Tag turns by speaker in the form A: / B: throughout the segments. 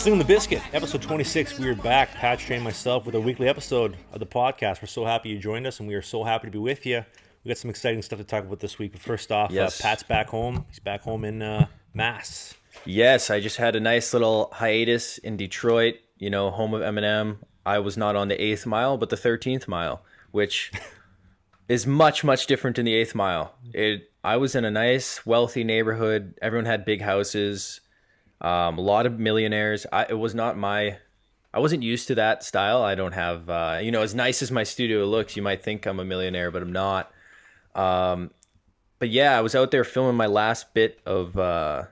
A: Slangin The Bizkit, episode 26. We are back, Pat, Shea, and myself, with a weekly episode of the podcast. We're so happy you joined us, and we are so happy to be with you. We got some exciting stuff to talk about this week. But first off, Pat's back home. He's back home in Mass.
B: Yes, I just had a nice little hiatus in Detroit, home of Eminem. I was not on the 8th mile, but the 13th mile, which is much, much different than the 8th mile. I was in a nice, wealthy neighborhood. Everyone had big houses. A lot of millionaires. I wasn't used to that style. I don't have, as nice as my studio looks, you might think I'm a millionaire, but I'm not. But yeah, I was out there filming my last bit of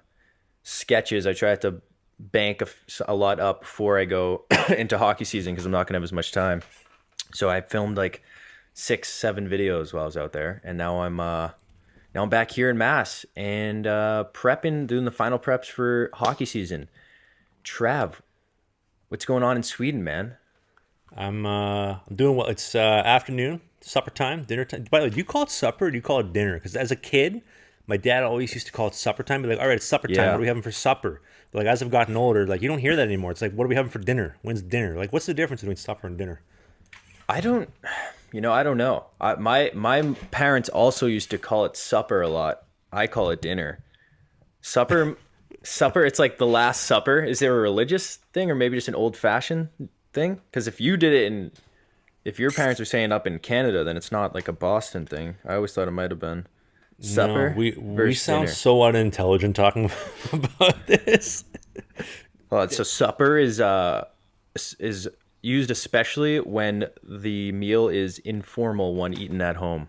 B: sketches. I tried to bank a lot up before I go into hockey season because I'm not going to have as much time. So I filmed like 6-7 videos while I was out there, and now I'm back here in Mass and doing the final preps for hockey season. Trav, what's going on in Sweden, man?
A: I'm doing well. It's afternoon, supper time, dinner time. By the way, do you call it supper or do you call it dinner? Because as a kid, my dad always used to call it supper time. Be like, all right, it's supper time.
B: Yeah.
A: What are we having for supper? But like as I've gotten older, like you don't hear that anymore. It's like, what are we having for dinner? When's dinner? Like, what's the difference between supper and dinner?
B: I don't know. My parents also used to call it supper a lot. I call it dinner. Supper, it's like the Last Supper. Is there a religious thing or maybe just an old-fashioned thing? Because if you did it if your parents were saying up in Canada, then it's not like a Boston thing. I always thought it might have been supper.
A: No, we sound so unintelligent talking about this.
B: Well, so supper is used especially when the meal is informal, one eaten at home.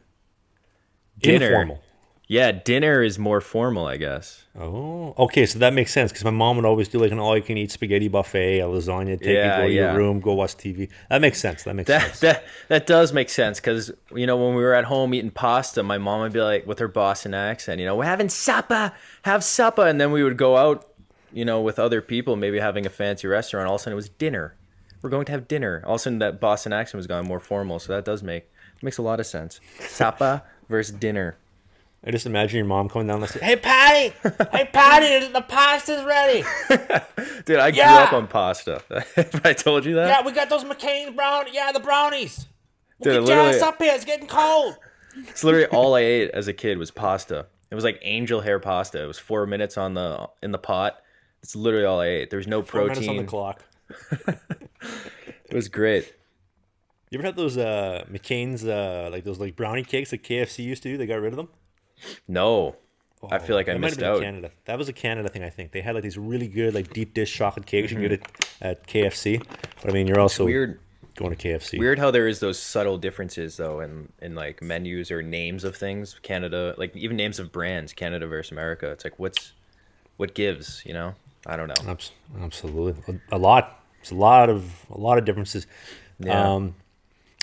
B: Dinner,
A: informal.
B: Yeah, dinner is more formal, I guess.
A: Oh, okay, so that makes sense because my mom would always do like an all-you-can-eat spaghetti buffet, a lasagna, take you, go to your room, go watch TV. That makes sense.
B: That does make sense because, when we were at home eating pasta, my mom would be like, with her Boston accent, we're having supper, have supper. And then we would go out, with other people, maybe having a fancy restaurant. All of a sudden it was dinner. We're going to have dinner. All of a sudden that Boston accent was gone more formal. So that makes a lot of sense. Supper versus dinner.
A: I just imagine your mom coming down and saying, Hey, Patty, the pasta's ready.
B: Dude, I grew up on pasta. I told you that?
A: Yeah, we got those McCain the brownies.
B: Dude,
A: get your ass up here. It's getting cold.
B: It's literally all I ate as a kid was pasta. It was like angel hair pasta. It was 4 minutes in the pot. It's literally all I ate. There was no
A: 4
B: protein.
A: minutes on the clock.
B: It was great.
A: You ever had those McCain's like those like brownie cakes that KFC used to do? They got rid of them.
B: No, I feel like I missed out.
A: Canada. That was a Canada thing, I think. They had like these really good like deep dish chocolate cakes you can get at KFC. But I mean, you're also weird going to KFC.
B: Weird how there is those subtle differences though in like menus or names of things. Canada, like even names of brands. Canada versus America. It's like what gives? I don't know.
A: Absolutely, a lot. It's a lot of differences.
B: Yeah.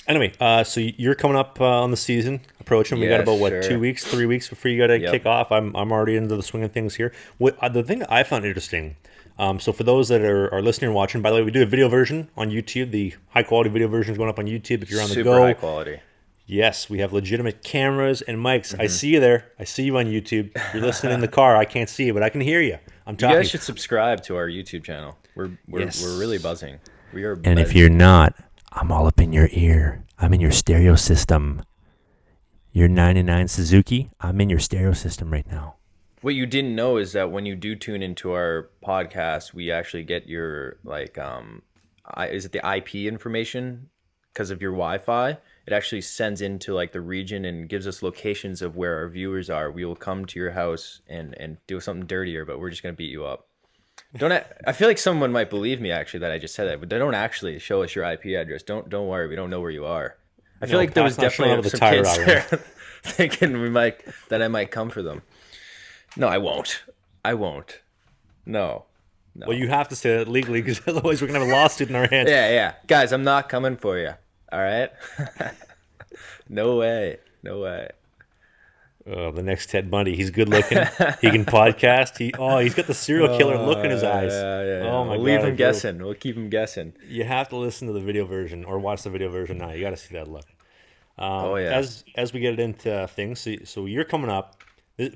A: Anyway, so you're coming up on the season approaching. We got about 2 weeks, 3 weeks before you got to kick off. I'm already into the swing of things here. The thing that I found interesting. So for those that are listening and watching, by the way, we do a video version on YouTube. The high quality video version is going up on YouTube if you're on the go.
B: Super high quality.
A: Yes, we have legitimate cameras and mics. I see you there. I see you on YouTube. You're listening in the car. I can't see you, but I can hear you. I'm talking.
B: You guys should subscribe to our YouTube channel. We're really buzzing. We are.
C: And if you're not, I'm all up in your ear. I'm in your stereo system. Your 99 Suzuki, I'm in your stereo system right now.
B: What you didn't know is that when you do tune into our podcast, we actually get your is it the IP information because of your Wi-Fi? It actually sends into like the region and gives us locations of where our viewers are. We will come to your house and do something dirtier, but we're just gonna beat you up. I feel like someone might believe me actually that I just said that, but they don't actually show us your IP address. Don't worry, we don't know where you are. I feel like there was definitely some kids there thinking that I might come for them. No, I won't. No.
A: Well, you have to say that legally because otherwise we're gonna have a lawsuit in our hands.
B: Yeah, guys, I'm not coming for you. All right. No way.
A: Oh, the next Ted Bundy. He's good looking. He can podcast. He's got the serial killer look in his eyes.
B: Yeah.
A: Oh my
B: God. Leave him guessing. We'll keep him guessing.
A: You have to listen to the video version or watch the video version now. You got to see that look. As we get into things, so you're coming up.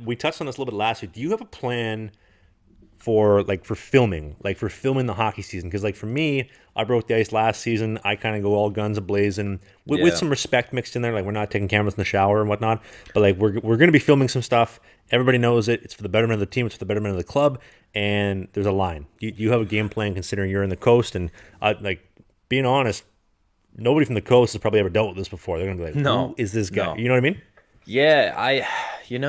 A: We touched on this a little bit last week. Do you have a plan for filming the hockey season. Because like for me, I broke the ice last season. I kind of go all guns a-blazing with some respect mixed in there. Like we're not taking cameras in the shower and whatnot, but like we're going to be filming some stuff. Everybody knows it. It's for the betterment of the team. It's for the betterment of the club. And there's a line. You have a game plan considering you're in the coast. And like being honest, nobody from the coast has probably ever dealt with this before. They're going to be like, who is this guy? You know what I mean?
B: Yeah, I don't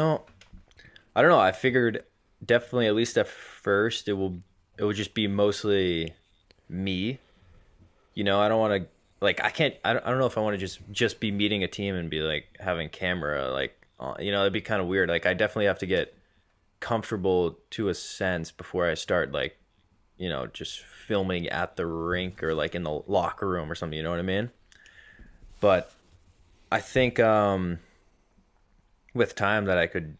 B: know. I figured definitely, at least at first, it would just be mostly me. I don't want to, like, I don't know if I want to just be meeting a team and be like having camera, like, it'd be kind of weird. Like I definitely have to get comfortable to a sense before I start, like, just filming at the rink or like in the locker room or something, you know what I mean? But I think with time that I could,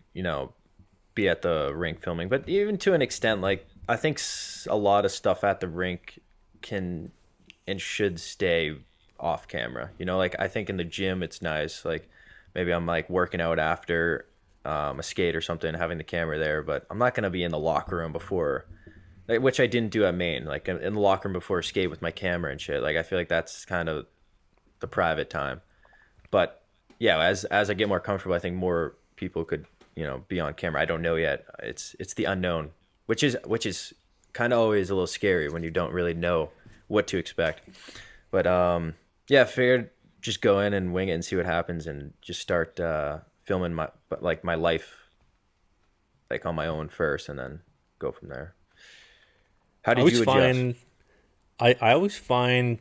B: be at the rink filming, but even to an extent, like I think a lot of stuff at the rink can and should stay off camera. Like I think in the gym it's nice, like maybe I'm like working out after a skate or something, having the camera there, but I'm not going to be in the locker room before, like, which I didn't do at Maine, like in the locker room before a skate with my camera and shit. Like I feel like that's kind of the private time. But yeah, as I get more comfortable, I think more people could, be on camera. I don't know yet. It's the unknown, which is kind of always a little scary when you don't really know what to expect. But yeah, I figured just go in and wing it and see what happens, and just start filming my life like on my own first, and then go from there. How did you adjust?
A: I always find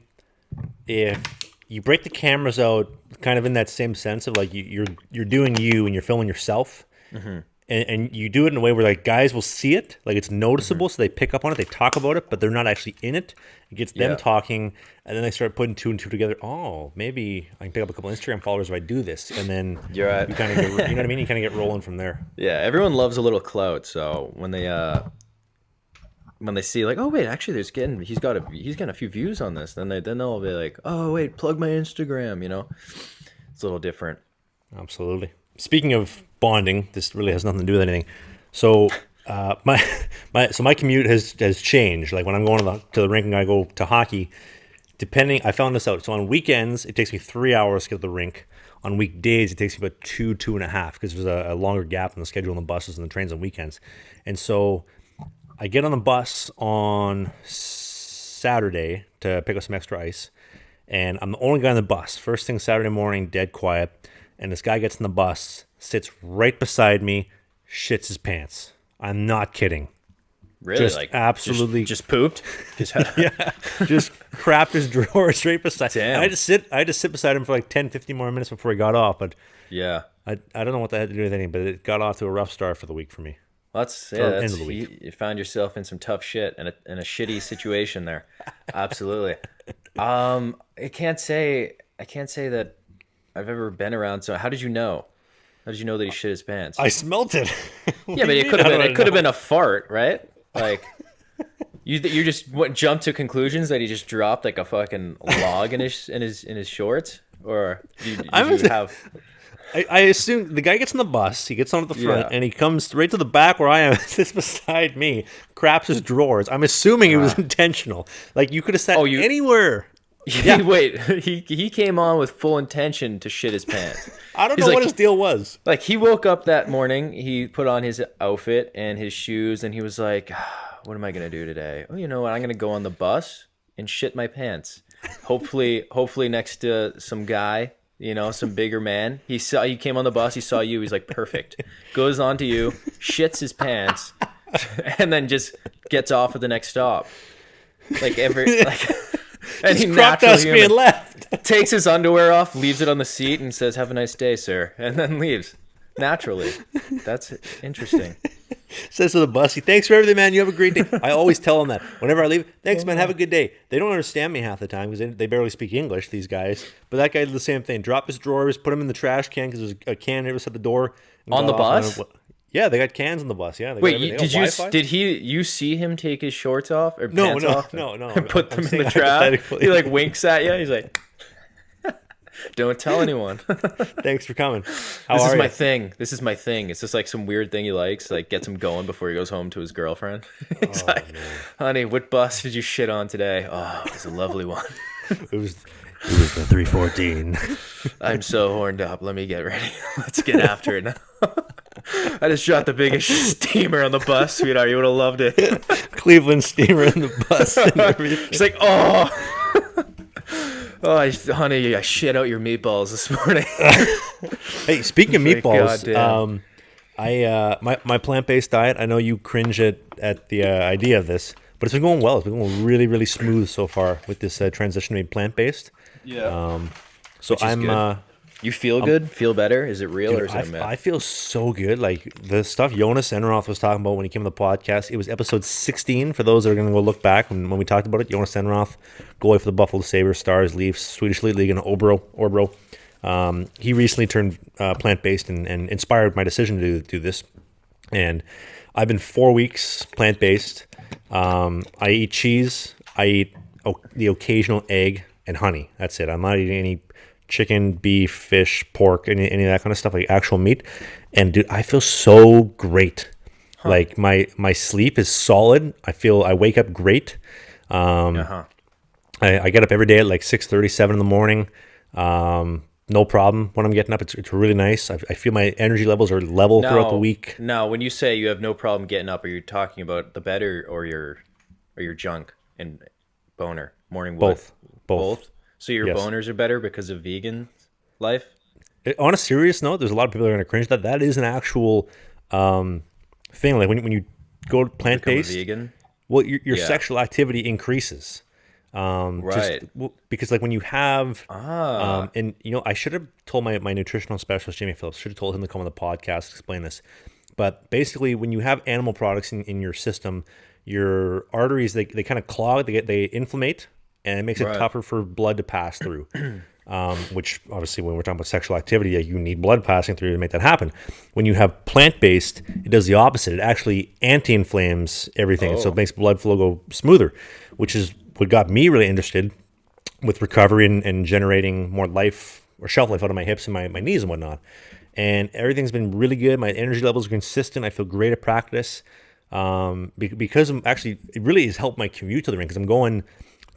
A: if you break the cameras out kind of in that same sense of like you're doing you and you're filming yourself, and you do it in a way where like guys will see it, like it's noticeable, so they pick up on it, they talk about it, but they're not actually in it. It gets them talking, and then they start putting two and two together. Oh, maybe I can pick up a couple Instagram followers if I do this, and then you kind of get, you know what I mean? You kind of get rolling from there.
B: Yeah, everyone loves a little clout, so when they see like, oh wait, actually he's got a few views on this, then they'll be like, oh wait, plug my Instagram. It's a little different.
A: Absolutely. Speaking of bonding, this really has nothing to do with anything. So my commute has changed. Like when I'm going to the rink and I go to hockey, I found this out. So on weekends it takes me 3 hours to get to the rink. On weekdays it takes me about 2.5 because there's a longer gap in the schedule on the buses and the trains on weekends. And so I get on the bus on Saturday to pick up some extra ice, and I'm the only guy on the bus. First thing Saturday morning, dead quiet, and this guy gets in the bus, sits right beside me, shits his pants. I'm not kidding.
B: Really?
A: Just like absolutely
B: just pooped?
A: Yeah, just crapped his drawers right beside.
B: Damn.
A: I had to sit beside him for like 10, 15 more minutes before he got off. But
B: yeah,
A: I don't know what that had to do with anything, but it got off to a rough start for the week for me.
B: You found yourself in some tough shit and a shitty situation there. Absolutely. I can't say that I've ever been around. So how did you know? How did you know that he shit his pants?
A: I smelt it.
B: Yeah, but it could have been a fart, right? Like you just jumped to conclusions that he just dropped like a fucking log in his shorts, or did you have?
A: I assume the guy gets on the bus, he gets on at the front, and he comes right to the back where I am, sits beside me, craps his drawers. I'm assuming it was intentional. Like, you could have sat anywhere.
B: Yeah. Wait, he came on with full intention to shit his pants.
A: I don't know what his deal was.
B: Like, he woke up that morning, he put on his outfit and his shoes, and he was like, what am I going to do today? Oh, you know what? I'm going to go on the bus and shit my pants. Hopefully next to some guy. Some bigger man. He came on the bus. He saw you. He's like, perfect. Goes on to you, shits his pants, and then just gets off at the next stop. And he naturally
A: being left.
B: Takes his underwear off, leaves it on the seat, and says, "Have a nice day, sir," and then leaves. Naturally, that's interesting.
A: Says to the bussy, thanks for everything, man. You have a great day. I always tell them that. Whenever I leave, thanks, man. Have a good day. They don't understand me half the time because they barely speak English, these guys. But that guy did the same thing. Drop his drawers, put them in the trash can because there's a can right beside the door.
B: On the bus?
A: Yeah, they got cans on the bus. Yeah.
B: Wait, did you see him take his shorts off or pants off?
A: No.
B: And put them in the trash? He like winks at you. He's like, don't tell anyone.
A: Thanks for coming.
B: This is my thing. This is my thing. It's just like some weird thing he likes, like gets him going before he goes home to his girlfriend. He's like, man. Honey, what bus did you shit on today? Oh, it was a lovely one.
A: It was the 314.
B: I'm so horned up. Let me get ready. Let's get after it now. I just shot the biggest steamer on the bus, sweetheart. You would have loved it.
A: Cleveland steamer in the bus and everything.
B: She's like, oh. Oh, honey, I shit out your meatballs this morning.
A: Hey, speaking of meatballs, my plant-based diet, I know you cringe at the idea of this, but it's been going well. It's been going really, really smooth so far with this transition to being plant-based.
B: Yeah.
A: So I'm...
B: You feel good? Feel better? Is it real,
A: dude,
B: or is it a myth?
A: I feel so good. Like the stuff Jonas Enroth was talking about when he came on the podcast. It was episode 16 for those that are going to go look back when we talked about it. Jonas Enroth, goalie for the Buffalo Sabres, Stars, Leafs, Swedish League, and Orbro. He recently turned plant-based and inspired my decision to do this. And I've been 4 weeks plant-based. I eat cheese. I eat the occasional egg and honey. That's it. I'm not eating any chicken, beef, fish, pork, any of that kind of stuff, like actual meat. And dude, I feel so great. Like my sleep is solid. I wake up great. I get up every day at like 6:30, 7 in the morning. No problem when I'm getting up. It's really nice. I feel my energy levels are level throughout the week.
B: Now, when you say you have no problem getting up, are you talking about the bed or your junk and boner morning wood? Both. So your boners are better because of vegan life?
A: On a serious note, there's a lot of people that are going to cringe. That is an actual thing. Like when you go plant-based,
B: vegan,
A: well, your sexual activity increases.
B: Right.
A: Because like when you have, and I should have told my nutritional specialist, Jamie Phillips, should have told him to come on the podcast to explain this. But basically when you have animal products in your system, your arteries, they kind of clog, they inflammate, and it makes it tougher for blood to pass through. Which obviously when we're talking about sexual activity, you need blood passing through to make that happen. When you have plant-based, it does the opposite. It actually anti-inflames everything. So it makes blood flow go smoother, which is what got me really interested with recovery and generating more life or shelf life out of my hips and my knees and whatnot. And everything's been really good. My energy levels are consistent. I feel great at practice. Because it really has helped my commute to the rink, because I'm going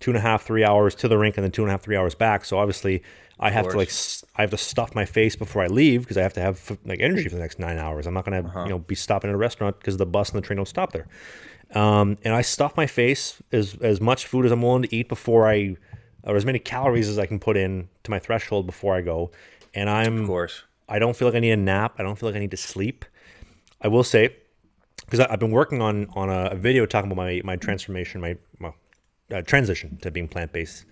A: 2.5, 3 hours to the rink and then 2.5, 3 hours back. So obviously I have to stuff my face before I leave, because I have to have like energy for the next 9 hours. I'm not going to be stopping at a restaurant because the bus and the train don't stop there. And I stuff my face as much food as I'm willing to eat or as many calories as I can put in to my threshold before I go. And I don't feel like I need a nap. I don't feel like I need to sleep. I will say, because I've been working on a video talking about my transformation, transition to being plant-based.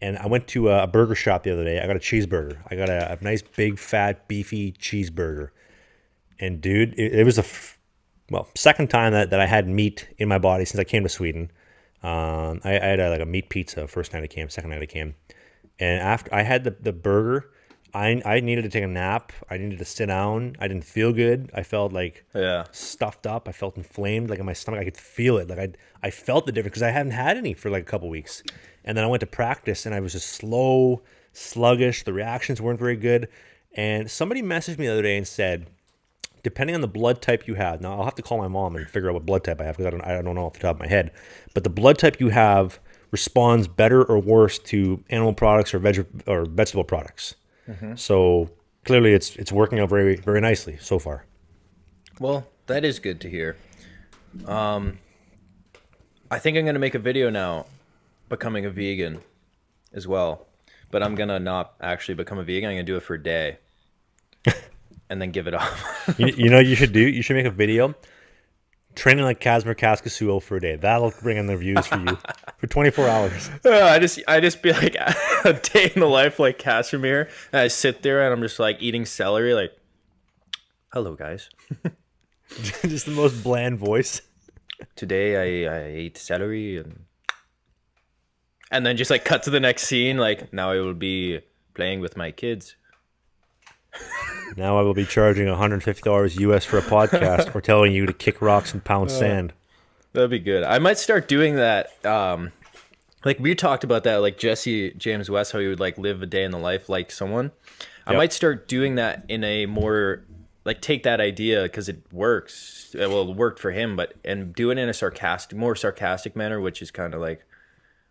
A: And I went to a burger shop the other day. I got a cheeseburger. I got a nice big fat beefy cheeseburger. And dude, it was second time that I had meat in my body since I came to Sweden. I had a meat pizza first night I came, second night I came. And after I had the burger, I needed to take a nap. I needed to sit down. I didn't feel good. I felt like stuffed up. I felt inflamed, like in my stomach. I could feel it. Like I felt the difference because I hadn't had any for like a couple weeks. And then I went to practice and I was just slow, sluggish. The reactions weren't very good. And somebody messaged me the other day and said, depending on the blood type you have, now I'll have to call my mom and figure out what blood type I have, because I don't know off the top of my head. But the blood type you have responds better or worse to animal products or vegetable products. Mm-hmm. So clearly it's working out very, very nicely so far.
B: Well, that is good to hear. I think I'm going to make a video now becoming a vegan as well. But I'm going to not actually become a vegan. I'm going to do it for a day and then give it up.
A: you know what you should do? You should make a video training like Kazimir Kaskasuo for a day. That'll bring in the views for you for 24 hours.
B: I just be like a day in the life like Casimir, and I sit there and I'm just like eating celery, like, hello guys.
A: Just the most bland voice.
B: Today I ate celery and then just like cut to the next scene, like, now I will be playing with my kids.
A: Now I will be charging $150 US for a podcast or telling you to kick rocks and pound sand.
B: That'd be good. I might start doing that. Like we talked about that, like Jesse James West, how he would like live a day in the life like someone. I might start doing that in a more like take that idea because it works. Well, it worked for him, but and do it in a more sarcastic manner, which is kind of like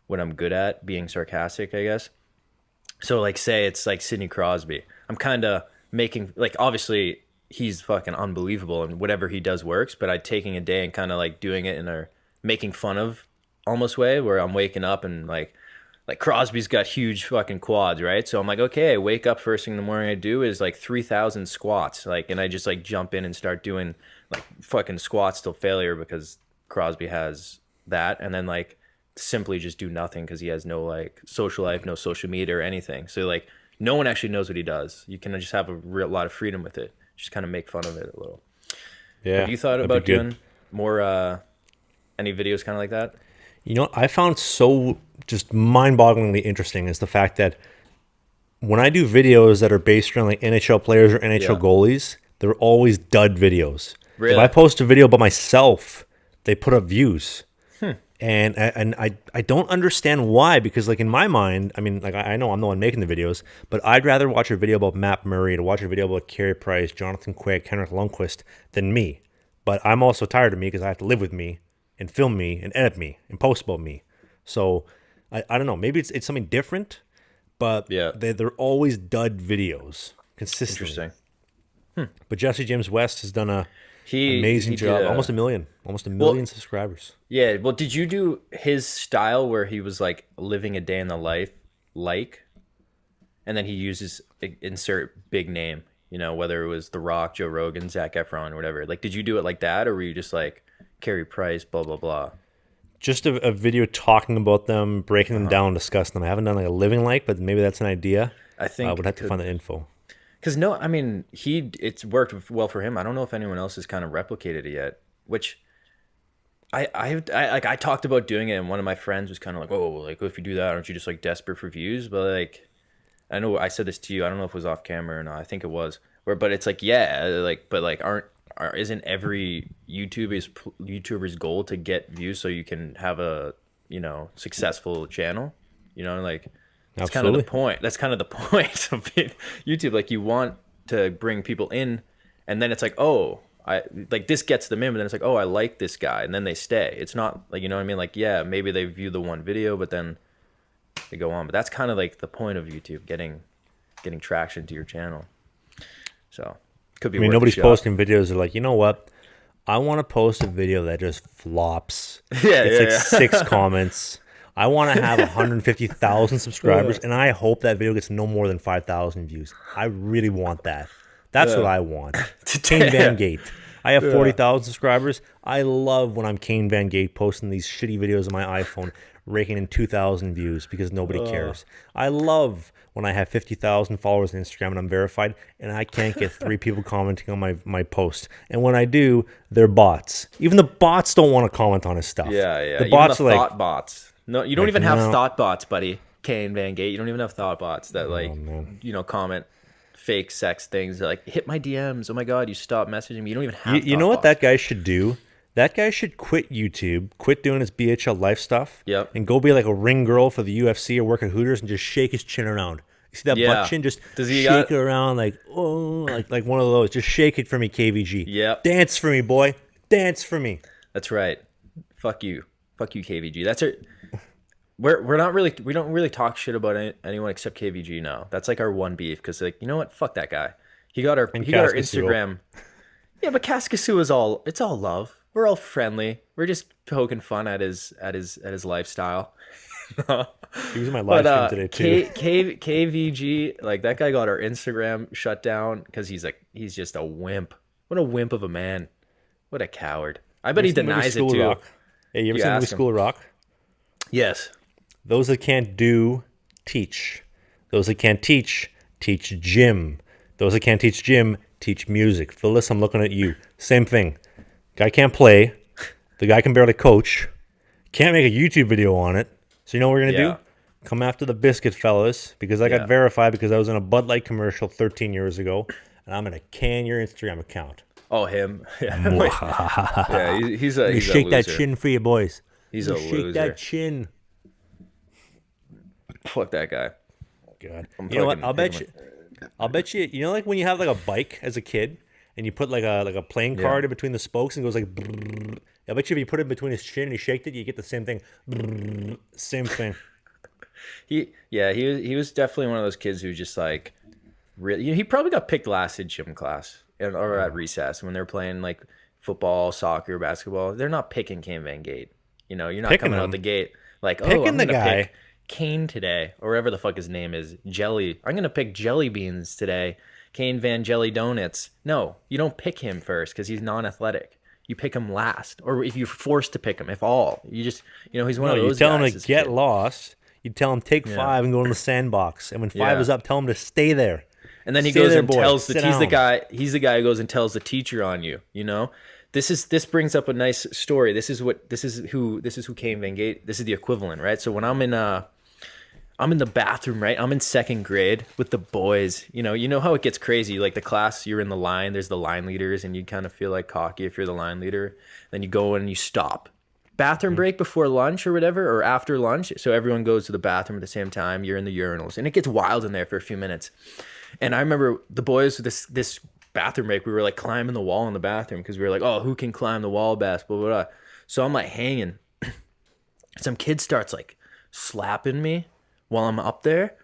B: what I'm good at, being sarcastic, I guess. So like say it's like Sidney Crosby. I'm kind of making like obviously he's fucking unbelievable and whatever he does works, but I'm taking a day and kind of like doing it in a making fun of almost way where I'm waking up and like Crosby's got huge fucking quads, right? So I'm like, okay, I wake up first thing in the morning, I do is like 3,000 squats, like, and I just like jump in and start doing like fucking squats till failure because Crosby has that, and then like simply just do nothing because he has no like social life, no social media or anything. So like no one actually knows what he does. You can just have a real lot of freedom with it. Just kind of make fun of it a little.
A: Yeah.
B: Have you thought about doing more any videos kind of like that?
A: You know what I found so just mind-bogglingly interesting is the fact that when I do videos that are based around like NHL players or NHL goalies, they're always dud videos.
B: Really?
A: If I post a video about myself, they put up views. And I don't understand why, because like in my mind, I mean, like I know I'm the one making the videos, but I'd rather watch a video about Matt Murray to watch a video about Carey Price, Jonathan Quick, Henrik Lundqvist than me. But I'm also tired of me because I have to live with me and film me and edit me and post about me. So I don't know. Maybe it's something different, but they're always dud videos consistently.
B: Interesting.
A: But Jesse James West has done a amazing job. Almost a million subscribers.
B: Yeah. Well, did you do his style where he was like living a day in the life, and then he uses insert big name, you know, whether it was The Rock, Joe Rogan, Zac Efron, or whatever. Like, did you do it like that, or were you just like Carey Price, blah blah blah?
A: Just a video talking about them, breaking them down, discussing them. I haven't done like a living like, but maybe that's an idea.
B: I think
A: I would have to find the info.
B: Because no, I mean, it's worked well for him. I don't know if anyone else has kind of replicated it yet. Which I talked about doing it, and one of my friends was kind of like, "Oh, like if you do that, aren't you just like desperate for views?" But like, I know I said this to you. I don't know if it was off camera or not. I think it was. But it's like, yeah, like, but like, isn't every YouTuber's goal to get views so you can have a successful channel? You know, like. That's kind of the point. That's kind of the point of YouTube. Like you want to bring people in, and then it's like, oh, I like this gets them in, but then it's like, oh, I like this guy, and then they stay. It's not like, you know what I mean? Like, yeah, maybe they view the one video, but then they go on. But that's kind of like the point of YouTube, getting traction to your channel. So could be. I mean,
A: nobody's posting videos. They're like, you know what? I want to post a video that just flops. It's 6 comments. I want to have 150,000 subscribers, and I hope that video gets no more than 5,000 views. I really want that. That's what I want. Kane Van Gate. I have 40,000 subscribers. I love when I'm Kane Van Gate posting these shitty videos on my iPhone, raking in 2,000 views because nobody cares. I love when I have 50,000 followers on Instagram and I'm verified, and I can't get 3 people commenting on my post. And when I do, they're bots. Even the bots don't want to comment on his stuff.
B: Yeah.
A: The bots are like
B: thought bots. No, you don't even have thought bots, buddy. Kane Van Gate. You don't even have thought bots that comment fake sex things. They're like, hit my DMs. Oh my God, you stopped messaging me. You don't even have.
A: You know what that guy should do? That guy should quit YouTube, quit doing his BHL life stuff, and go be like a ring girl for the UFC or work at Hooters and just shake his chin around. You see that butt chin? Just shake it around like like one of those. Just shake it for me, KVG.
B: Yep.
A: Dance for me, boy. Dance for me.
B: That's right. Fuck you, KVG. That's it. We don't really talk shit about anyone except KVG now. That's like our one beef because like, you know what? Fuck that guy. He got our Instagram. Yeah, but Kaskasuo is it's all love. We're all friendly. We're just poking fun at his lifestyle.
A: He was in my live stream today too.
B: KVG, like that guy got our Instagram shut down because he's just a wimp. What a wimp of a man. What a coward. I bet he denies it too.
A: Hey, you ever seen the movie School of Rock?
B: Yes.
A: Those that can't do, teach. Those that can't teach gym. Those that can't teach gym, teach music. Phyllis, I'm looking at you. Same thing. Guy can't play. The guy can barely coach. Can't make a YouTube video on it. So you know what we're going to do? Come after the biscuit, fellas, because I got verified because I was in a Bud Light commercial 13 years ago, and I'm going to can your Instagram account.
B: Oh, him? Yeah. He's a
A: shake that chin for you, boys.
B: He's a loser.
A: Shake that chin.
B: Fuck that guy.
A: God. You know what? I'll bet you. You know, like when you have like a bike as a kid, and you put like a playing card in between the spokes and it goes like. Brrr. I bet you if you put it between his chin and he shaked it, you get the same thing. Brrr. Same thing.
B: He was definitely one of those kids who just like really. He probably got picked last in gym class or at recess when they're playing like football, soccer, basketball. They're not picking Kane Van Gate. You know, you're not coming out the gate like, oh, I'm gonna pick Kane today, or whatever the fuck his name is, Jelly. I'm gonna pick Jelly Beans today, Kane Van Jelly Donuts. No, you don't pick him first because he's non-athletic. You pick him last, or if you're forced to pick him, if all you just, you know, he's one of those.
A: You tell him to get lost. You tell him take 5 and go in the sandbox, and when 5 is up, tell him to stay there.
B: And then he goes and tells he's the guy who goes and tells the teacher on you. You know, this brings up a nice story. This is who Kane Van Gate. This is the equivalent, right? So when I'm in the bathroom, right? I'm in 2nd grade with the boys. You know how it gets crazy. Like the class, you're in the line. There's the line leaders, and you kind of feel like cocky if you're the line leader. Then you go in and you stop. Bathroom break before lunch or whatever, or after lunch. So everyone goes to the bathroom at the same time. You're in the urinals, and it gets wild in there for a few minutes. And I remember the boys this bathroom break. We were like climbing the wall in the bathroom because we were like, oh, who can climb the wall best? Blah blah blah. So I'm like hanging. Some kid starts like slapping me while I'm up there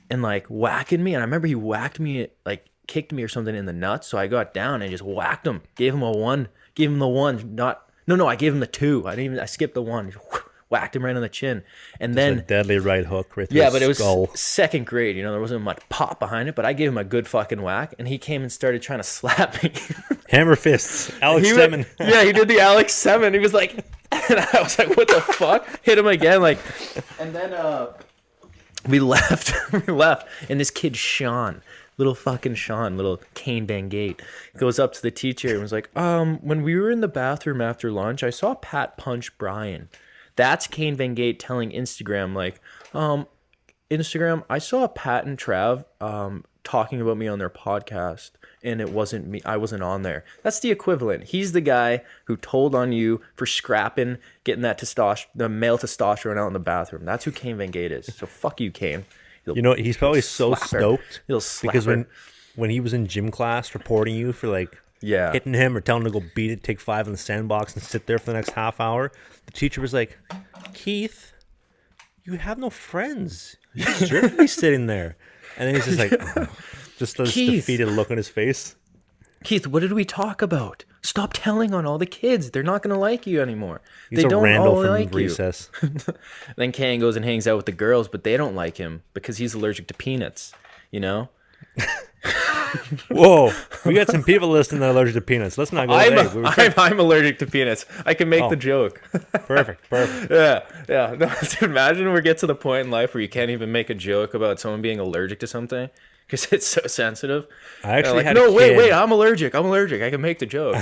B: and like whacking me. And I remember he whacked me, like kicked me or something in the nuts. So I got down and just whacked him. Gave him the one. I gave him the 2. I skipped the 1. Whacked him right on the chin. And then
A: a deadly right hook right through his
B: but it was
A: skull.
B: 2nd grade, there wasn't much pop behind it, but I gave him a good fucking whack and he came and started trying to slap me.
A: Hammer fists. Alex Semen.
B: Yeah, he did the Alex Semen. He was like, and I was like, what the fuck? Hit him again, like, and then we left, and this kid Sean, little Kane Van Gate, goes up to the teacher and was like, when we were in the bathroom after lunch, I saw Pat punch Brian. That's Kane Van Gate telling Instagram, like, Instagram, I saw Pat and Trav talking about me on their podcast, and it wasn't me. I wasn't on there. That's the equivalent. He's the guy who told on you for scrapping, getting that the male testosterone out in the bathroom. That's who Kane Van Gate is. So fuck you, Kane.
A: He's probably so stoked because when he was in gym class reporting you for like hitting him or telling him to go beat it, take 5 in the sandbox and sit there for the next half hour, the teacher was like, Keith, you have no friends. You deserve to be sitting there. And then he's just like, just this defeated look on his face.
B: Keith, what did we talk about? Stop telling on all the kids. They're not going to like you anymore.
A: They don't all like recess.
B: You. Then Kane goes and hangs out with the girls, but they don't like him because he's allergic to peanuts,
A: Whoa, we got some people listening that are allergic to peanuts. Let's not go there.
B: I'm allergic to peanuts. I can make the joke.
A: Perfect.
B: Yeah. No, imagine we get to the point in life where you can't even make a joke about someone being allergic to something because it's so sensitive.
A: I actually
B: had a kid. Wait, I'm allergic. I can make the joke.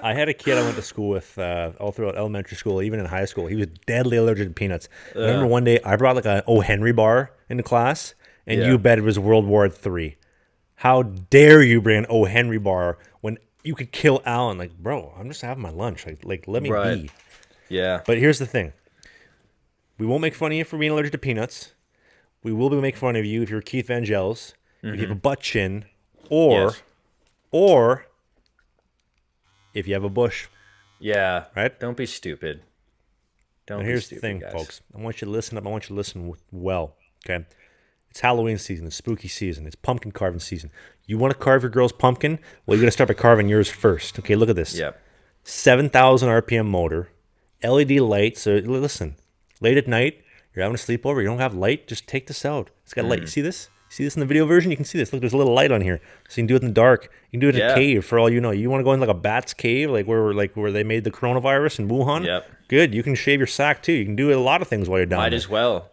A: I had a kid I went to school with all throughout elementary school, even in high school. He was deadly allergic to peanuts. I remember one day I brought like a O. Henry bar into class, and you bet it was World War III. How dare you bring an O. Henry bar when you could kill Alan? Like, bro, I'm just having my lunch. Like let me be.
B: Yeah.
A: But here's the thing. We won't make fun of you for being allergic to peanuts. We will make fun of you if you're Keith Van Gels, if you have a butt chin, or if you have a bush.
B: Yeah.
A: Right?
B: Don't be stupid.
A: Here's the thing, guys. Folks. I want you to listen up. I want you to listen well. Okay? It's Halloween season. It's spooky season. It's pumpkin carving season. You want to carve your girl's pumpkin? Well, you got to start by carving yours first. Okay, look at this.
B: Yep.
A: 7,000 RPM motor, LED light. So listen, late at night, you're having a sleepover. You don't have light. Just take this out. It's got light. You see this? See this in the video version? You can see this. Look, there's a little light on here. So you can do it in the dark. You can do it in a cave for all you know. You want to go in like a bat's cave, like where they made the coronavirus in Wuhan?
B: Yep.
A: Good. You can shave your sack too. You can do a lot of things while you're down there.
B: Might as well.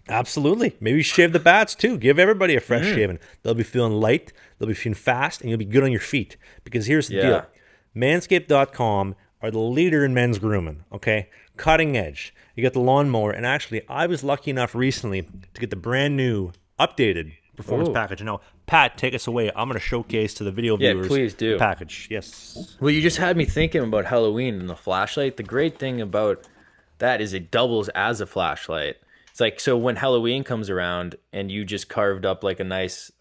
A: Absolutely. Maybe shave the bats too. Give everybody a fresh shaving. They'll be feeling light. They'll be feeling fast, and you'll be good on your feet. Because here's the deal. Manscaped.com are the leader in men's grooming. Okay? Cutting edge. You got the lawnmower. And actually, I was lucky enough recently to get the brand new, updated performance package. Now, Pat, take us away. I'm going to showcase to the video viewers
B: please do.
A: The package. Yes.
B: Well, you just had me thinking about Halloween and the flashlight. The great thing about that is it doubles as a flashlight. It's like, so when Halloween comes around and you just carved up like a nice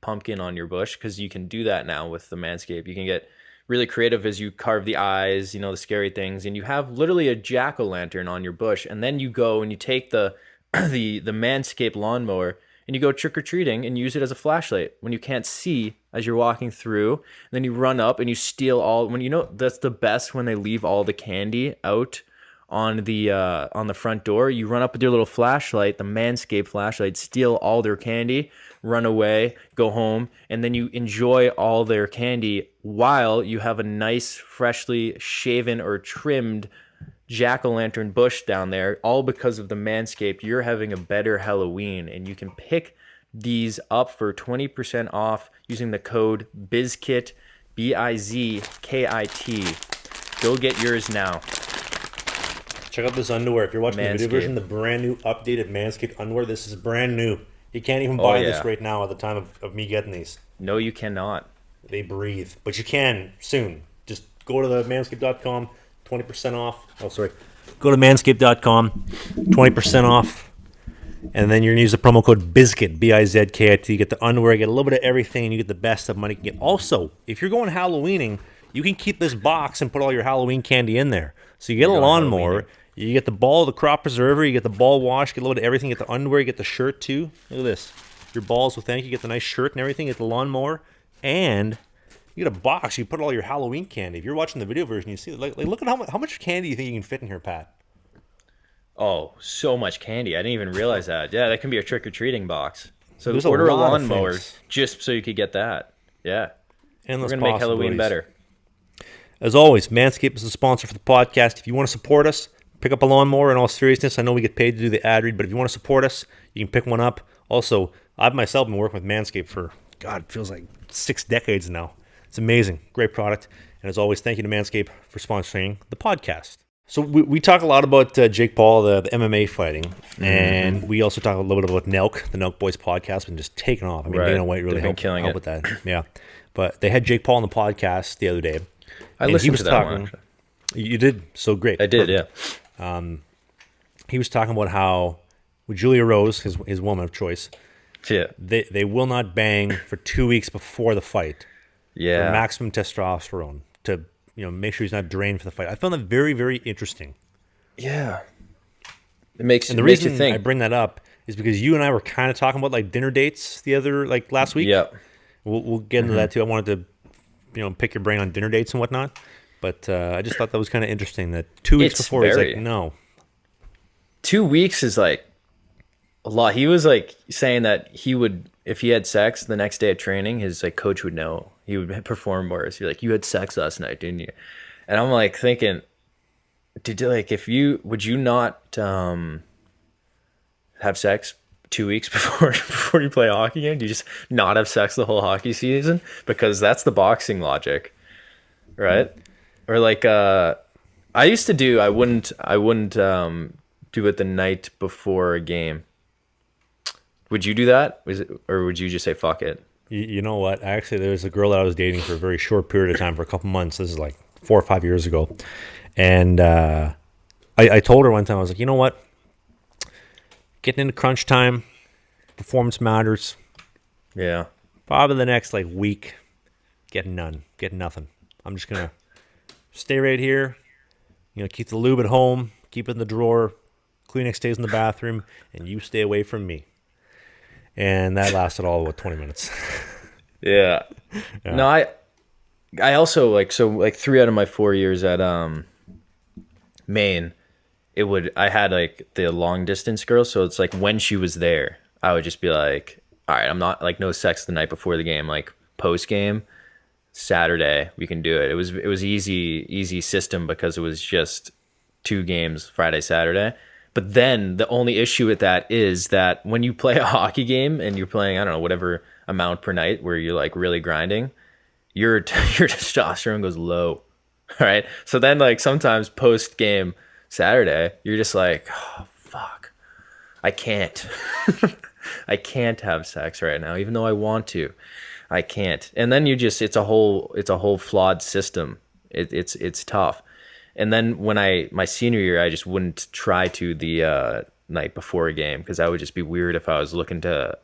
B: pumpkin on your bush, because you can do that now with the Manscaped. You can get really creative as you carve the eyes, the scary things, and you have literally a jack-o'-lantern on your bush. And then you go and you take the the Manscaped lawnmower and you go trick-or-treating and use it as a flashlight when you can't see as you're walking through. And then you run up and you steal that's the best, when they leave all the candy out on the front door. You run up with your little flashlight, the Manscaped flashlight, steal all their candy, run away, go home, and then you enjoy all their candy while you have a nice, freshly shaven or trimmed jack-o'-lantern bush down there, all because of the Manscaped. You're having a better Halloween, and you can pick these up for 20% off using the code BIZKIT, BIZKIT. Go get yours now.
A: Check out this underwear. If you're watching
B: Manscaped.
A: the video version, the brand new updated Manscaped underwear, this is brand new. You can't even buy this right now at the time of me getting these.
B: No, you cannot.
A: They breathe. But you can soon. Just go to the manscaped.com, 20% off. Oh, sorry. Go to manscaped.com, 20% off. And then you're going to use the promo code BIZKIT, BIZKIT. You get the underwear, you get a little bit of everything, and you get the best of money you can get. Also, if you're going Halloweening, you can keep this box and put all your Halloween candy in there. So you get a lawnmower, you get the ball, the crop preserver, you get the ball wash, you get a little bit of everything, you get the underwear, you get the shirt too. Look at this. Your balls will thank you. You get the nice shirt and everything, you get the lawnmower, and you get a box. You put all your Halloween candy. If you're watching the video version, you see, like look at how much candy you think you can fit in here, Pat.
B: Oh, so much candy. I didn't even realize that. Yeah, that can be a trick-or-treating box. So
A: There's
B: order a
A: lot of
B: lawnmower
A: things.
B: just so you could get that. Yeah.
A: Endless
B: We're going to make Halloween
A: possibilities.
B: better.
A: As always, Manscaped is the sponsor for the podcast. If you want to support us, pick up a lawnmower. In all seriousness, I know we get paid to do the ad read, but if you want to support us, you can pick one up. Also, I've myself been working with Manscaped for, God, it feels like 6 decades now. It's amazing. Great product. And as always, thank you to Manscaped for sponsoring the podcast. So we talk a lot about Jake Paul, the MMA fighting, and we also talk a little bit about Nelk, the Nelk Boys podcast, been just taking off. I mean, Dana White really helped with that. Yeah. But they had Jake Paul on the podcast the other day.
B: I listened to that one.
A: You did? So great.
B: I did, yeah.
A: He was talking about how with Julia Rose, his woman of choice, they will not bang for 2 weeks before the fight.
B: Yeah.
A: For maximum testosterone to make sure he's not drained for the fight. I found that very, very interesting.
B: Yeah. It makes
A: and the
B: makes
A: reason
B: you think.
A: I bring that up is because you and I were kind of talking about like dinner dates last week.
B: Yeah.
A: We'll get into that too. I wanted to pick your brain on dinner dates and whatnot. But I just thought that was kind of interesting that 2 weeks before he's like, no.
B: 2 weeks is like a lot. He was like saying that he would, if he had sex the next day at training, his like coach would know. He would perform worse. He's like, you had sex last night, didn't you? And I'm like thinking, would you not have sex 2 weeks before you play a hockey game? Do you just not have sex the whole hockey season? Because that's the boxing logic, right? Or like I used to do. I wouldn't do it the night before a game. Would you do that? Or would you just say fuck it?
A: You know what? Actually, there was a girl that I was dating for a very short period of time, for a couple months. This is like 4 or 5 years ago. And I told her one time, I was like, you know what? Getting into crunch time, performance matters.
B: Yeah.
A: Probably the next week, getting nothing. I'm just going to stay right here. Keep the lube at home, keep it in the drawer. Kleenex stays in the bathroom, and you stay away from me. And that lasted all about 20 minutes.
B: Yeah. No, I also 3 out of my 4 years at Maine, I had the long distance girl, so it's like when she was there, I would just be like, all right, I'm not no sex the night before the game, post game, Saturday we can do it. It was easy system because it was just 2 games, Friday, Saturday. But then the only issue with that is that when you play a hockey game and you're playing, I don't know, whatever amount per night where you're really grinding, your testosterone goes low. All right. So then sometimes post game Saturday, you're just like, oh, fuck, I can't. I can't have sex right now, even though I want to. I can't. And then it's a whole flawed system. It's tough. And then when my senior year, I just wouldn't try to the night before a game, because that would just be weird if I was looking to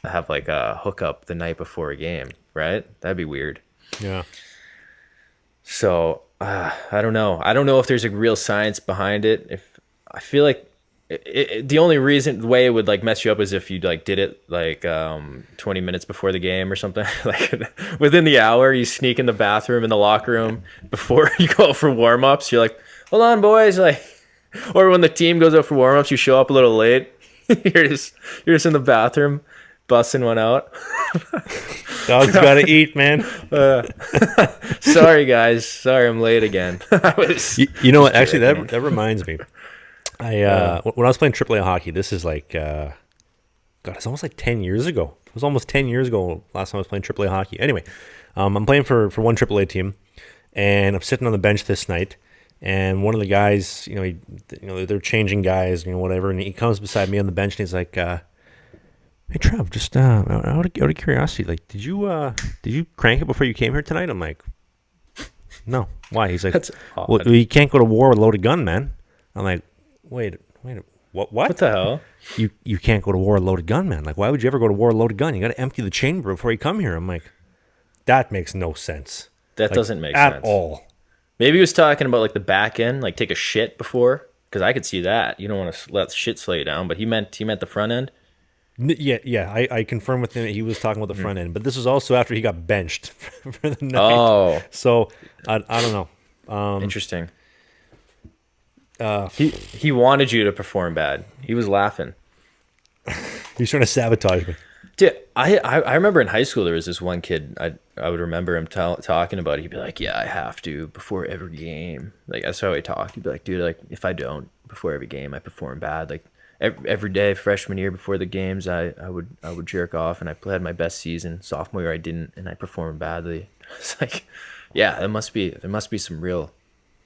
B: have like a hookup the night before a game, right? That'd be weird.
A: Yeah.
B: So I don't know. I don't know if there's a real science behind it. If I feel like the only way it would like mess you up is if you like did it like 20 minutes before the game or something. Like within the hour, you sneak in the bathroom in the locker room before you go for warm-ups. You're like, hold on, boys. Like, or when the team goes out for warm-ups, you show up a little late. you're just in the bathroom busting one out.
A: Dog's gotta eat, man.
B: Sorry, guys. Sorry, I'm late again.
A: You know what? Actually, that reminds me. When I was playing AAA hockey, this is like, God, it's almost like 10 years ago. It was almost 10 years ago last time I was playing AAA hockey. Anyway, I'm playing for one AAA team, and I'm sitting on the bench this night, and one of the guys, they're changing guys, whatever, and he comes beside me on the bench, and he's like, "Hey, Trav, just out of curiosity, like, did you crank it before you came here tonight?" I'm like, "No. Why?" He's like, "Well, you can't go to war with a loaded gun, man." I'm like, Wait, what?
B: What the hell?
A: You can't go to war with a loaded gun, man. Like, why would you ever go to war with a loaded gun? You got to empty the chamber before you come here. I'm like, that makes no sense.
B: That doesn't make sense.
A: At all.
B: Maybe he was talking about, like, the back end, like, take a shit before, because I could see that. You don't want to let shit slow you down, but he meant the front end?
A: Yeah. I confirmed with him that he was talking about the front end, but this was also after he got benched for the night.
B: Oh.
A: So, I don't know.
B: Interesting. He wanted you to perform bad. He was laughing.
A: He's trying to sabotage me.
B: Dude, I remember in high school there was this one kid I would remember him talking about it. He'd be like, "Yeah, I have to before every game." Like that's how he talked. He'd be like, "Dude, like if I don't before every game, I perform bad. Like every day freshman year before the games, I would jerk off, and I had my best season. Sophomore year I didn't, and I performed badly." It's like, yeah, there must be some real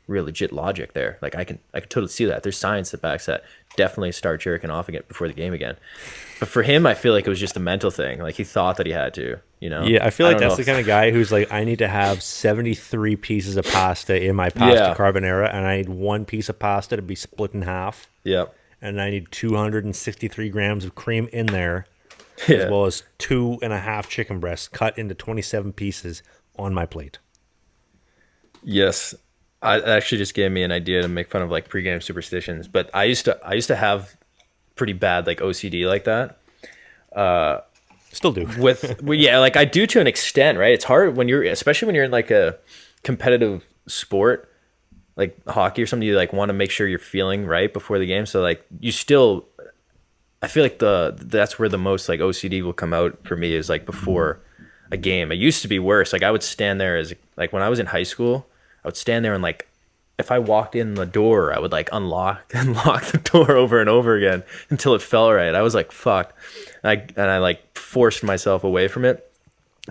B: legit logic there. Like I can totally see that. There's science that backs that. Definitely start jerking off again before the game again. But for him, I feel like it was just a mental thing. Like he thought that he had to,
A: Yeah, I feel like that's the kind of guy who's like, I need to have 73 pieces of pasta in my pasta carbonara, and I need one piece of pasta to be split in half.
B: Yep.
A: And I need 263 grams of cream in there, as well as 2.5 chicken breasts cut into 27 pieces on my plate.
B: Yes. It actually just gave me an idea to make fun of like pregame superstitions, but I used to have pretty bad like OCD like that.
A: Still do.
B: Yeah, like I do to an extent, right? It's hard especially when you're in like a competitive sport, like hockey or something. You like want to make sure you're feeling right before the game. So like I feel like that's where the most like OCD will come out for me is like before a game. It used to be worse. Like I would stand there as like when I was in high school. I would stand there and like, if I walked in the door, I would like unlock the door over and over again until it felt right. I was like, fuck. And I like forced myself away from it.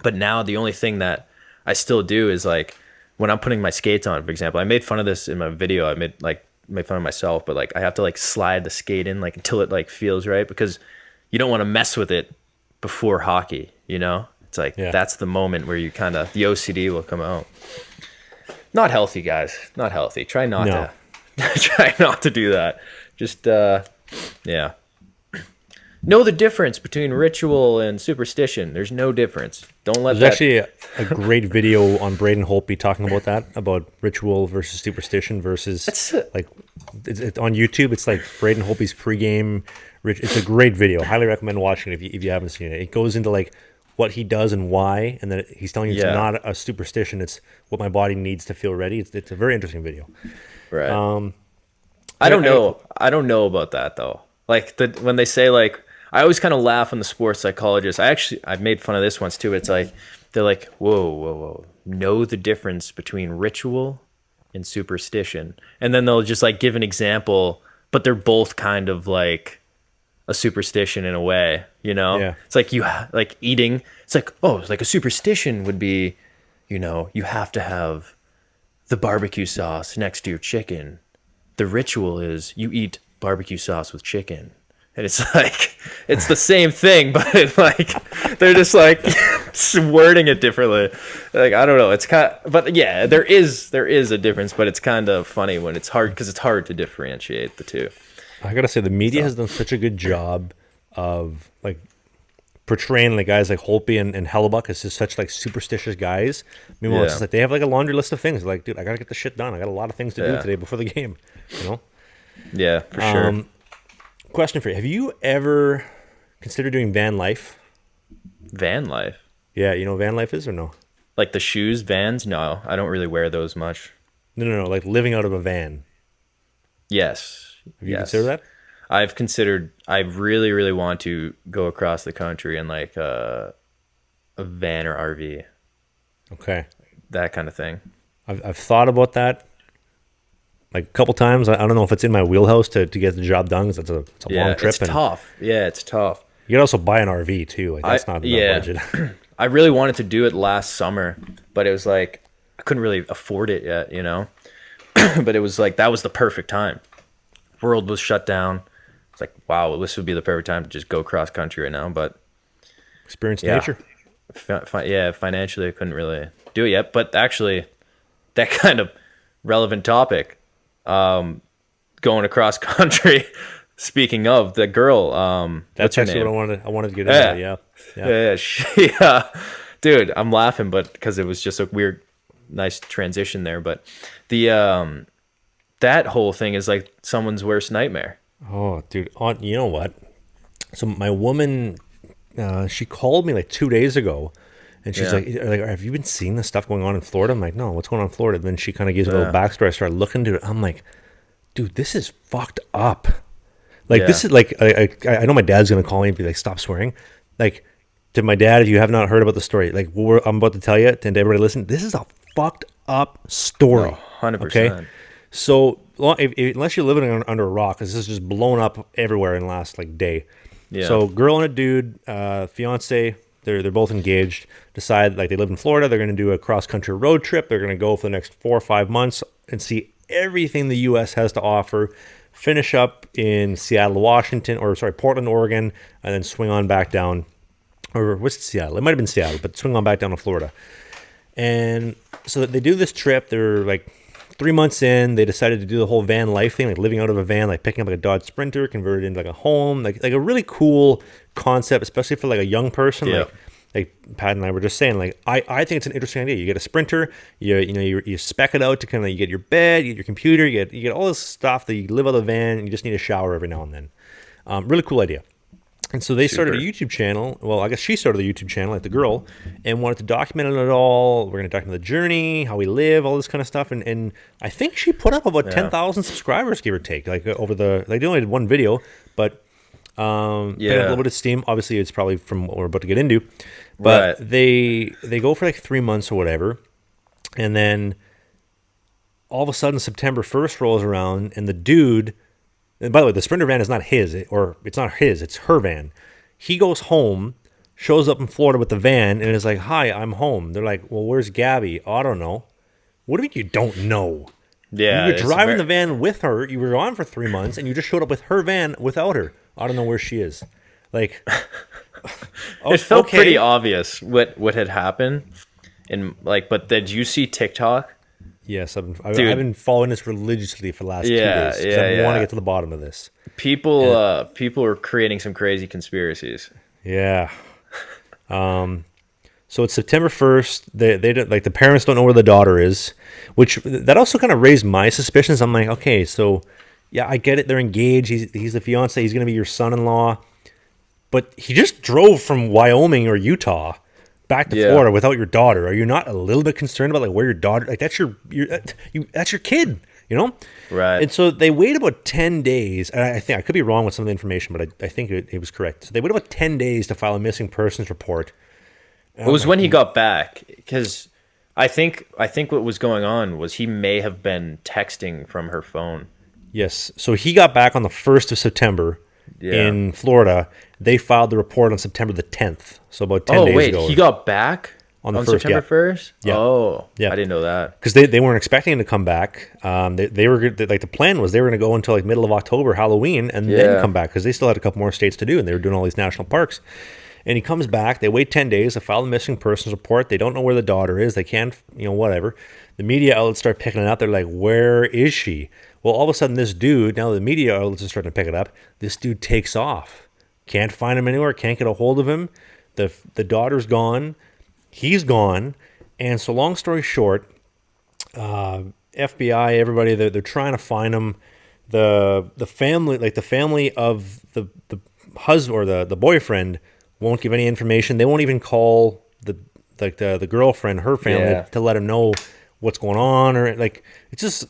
B: But now the only thing that I still do is like when I'm putting my skates on, for example, I made fun of this in my video. I made fun of myself, but like I have to like slide the skate in like until it like feels right, because you don't want to mess with it before hockey, It's like, That's the moment where the OCD will come out. Not healthy, guys. Not healthy. Try not to do that. Just know the difference between ritual and superstition. There's no difference. Don't let
A: There's actually a great video on Braden Holtby talking about that, about ritual versus superstition versus like it's on YouTube. It's like Braden Holtby's pregame. It's a great video. Highly recommend watching it if you haven't seen it. It goes into like what he does and why, and then he's telling you it's not a superstition, it's what my body needs to feel ready. It's a very interesting video.
B: Right. I don't know about that though. Like when they say like, I always kind of laugh when the sports psychologists, I've made fun of this once too. It's like, they're like, whoa. Know the difference between ritual and superstition. And then they'll just like give an example, but they're both kind of like a superstition in a way, It's like like eating. It's like, it's like a superstition would be, you have to have the barbecue sauce next to your chicken. The ritual is you eat barbecue sauce with chicken. And it's like, it's the same thing, but it's like, they're just like wording it differently. Like, I don't know. It's but yeah, there is a difference, but it's kind of funny when it's hard, because it's hard to differentiate the two.
A: I gotta say, the media has done such a good job of like portraying like guys like Holtby and Hellebuck as just such like superstitious guys. Meanwhile, it's just like they have like a laundry list of things. Like, dude, I gotta get this shit done. I got a lot of things to do today before the game. You know?
B: Yeah, for sure.
A: Question for you: have you ever considered doing van life?
B: Van life?
A: Yeah, you know what van life is or no?
B: Like the shoes, Vans? No, I don't really wear those much.
A: No. Like living out of a van.
B: Yes.
A: Have you considered that?
B: I've considered. I really, really want to go across the country in like a van or RV.
A: Okay.
B: That kind of thing.
A: I've thought about that like a couple times. I don't know if it's in my wheelhouse to get the job done because it's a long trip.
B: It's tough. Yeah, it's tough.
A: You could also buy an RV too. Like that's not budget.
B: I really wanted to do it last summer, but it was like I couldn't really afford it yet, you know. But it was like that was the perfect time. World was shut down. It's like, wow, this would be the perfect time to just go cross country right now. But
A: experience nature.
B: Financially, I couldn't really do it yet. But actually, that kind of relevant topic, going across country. Speaking of the girl,
A: that's actually what I wanted to get into.
B: Yeah. Dude, I'm laughing, but because it was just a weird, nice transition there. But the that whole thing is like someone's worst nightmare.
A: Oh, dude, you know what? So my woman, she called me like 2 days ago, and she's like, "Have you been seeing this stuff going on in Florida?" I'm like, "No, what's going on in Florida?" And then she kind of gives a little backstory. I started looking into it. I'm like, "Dude, this is fucked up." Like this is like I know my dad's gonna call me and be like, "Stop swearing." Like to my dad, if you have not heard about the story, like what I'm about to tell you, and to everybody listen, this is a fucked up story.
B: 100%.
A: Okay, so unless you're living under a rock, this is just blown up everywhere in the last like day. Yeah. So girl and a dude, fiance, they're both engaged. Decide like they live in Florida. They're gonna do a cross country road trip. They're gonna go for the next 4 or 5 months and see everything the U.S. has to offer. Finish up in Portland, Oregon, and then swing on back down. Or what's Seattle? It might have been Seattle, but swing on back down to Florida. And so they do this trip. They're like 3 months in. They decided to do the whole van life thing, like living out of a van, like picking up like a Dodge Sprinter, converted into like a home, like a really cool concept, especially for like a young person. Yeah. Like Pat and I were just saying, like I think it's an interesting idea. You get a Sprinter, you spec it out to kind of you get your bed, you get your computer, you get all this stuff that you live out of the van, and you just need a shower every now and then. Really cool idea. And so they started a YouTube channel. Well, I guess she started a YouTube channel, like the girl, and wanted to document it all. We're going to document the journey, how we live, all this kind of stuff. And I think she put up about 10,000 subscribers, give or take. Like over they only did one video, but picked up a little bit of steam. Obviously, it's probably from what we're about to get into. But they go for like 3 months or whatever, and then all of a sudden September 1st rolls around, and the dude. And by the way, the Sprinter van is not his, or it's not his, it's her van. He goes home, shows up in Florida with the van, and is like, "Hi, I'm home." They're like, "Well, where's Gabby?" "Oh, I don't know." What do you mean you don't know? Yeah, you were driving the van with her. You were gone for 3 months, and you just showed up with her van without her. I don't know where she is. Like,
B: it felt pretty obvious what had happened. But did you see TikTok?
A: Yes, I've been following this religiously for the last 2 days because I want to get to the bottom of this.
B: People are creating some crazy conspiracies.
A: Yeah. So it's September 1st. They don't, like the parents don't know where the daughter is, which that also kind of raised my suspicions. I'm like, okay, so yeah, I get it. They're engaged. He's the fiance. He's going to be your son-in-law, but he just drove from Wyoming or Utah back to Florida without your daughter. Are you not a little bit concerned about like where your daughter? Like that's your kid, you know? Right. And so they wait about 10 days. And I think I could be wrong with some of the information, but I think it was correct. So they wait about 10 days to file a missing persons report.
B: It was when he got back, because I think what was going on was he may have been texting from her phone.
A: Yes. So he got back on the 1st of September in Florida. They filed the report on September the 10th. So about 10 days ago.
B: Oh, wait, he got back on September 1st?
A: Yeah.
B: Oh, yeah. I didn't know that.
A: Because they weren't expecting him to come back. They were like, the plan was they were going to go until like middle of October, Halloween, and then come back because they still had a couple more states to do, and they were doing all these national parks. And he comes back. They wait 10 days to file the missing persons report. They don't know where the daughter is. They can't, whatever. The media outlets start picking it up. They're like, where is she? Well, all of a sudden, this dude, now the media outlets are starting to pick it up, this dude takes off. Can't find him anywhere, can't get a hold of him. The daughter's gone. He's gone. And so long story short, FBI, everybody, they're trying to find him. The family, like the family of the husband or the boyfriend won't give any information. They won't even call the girlfriend, her family, to let him know what's going on, or like it's just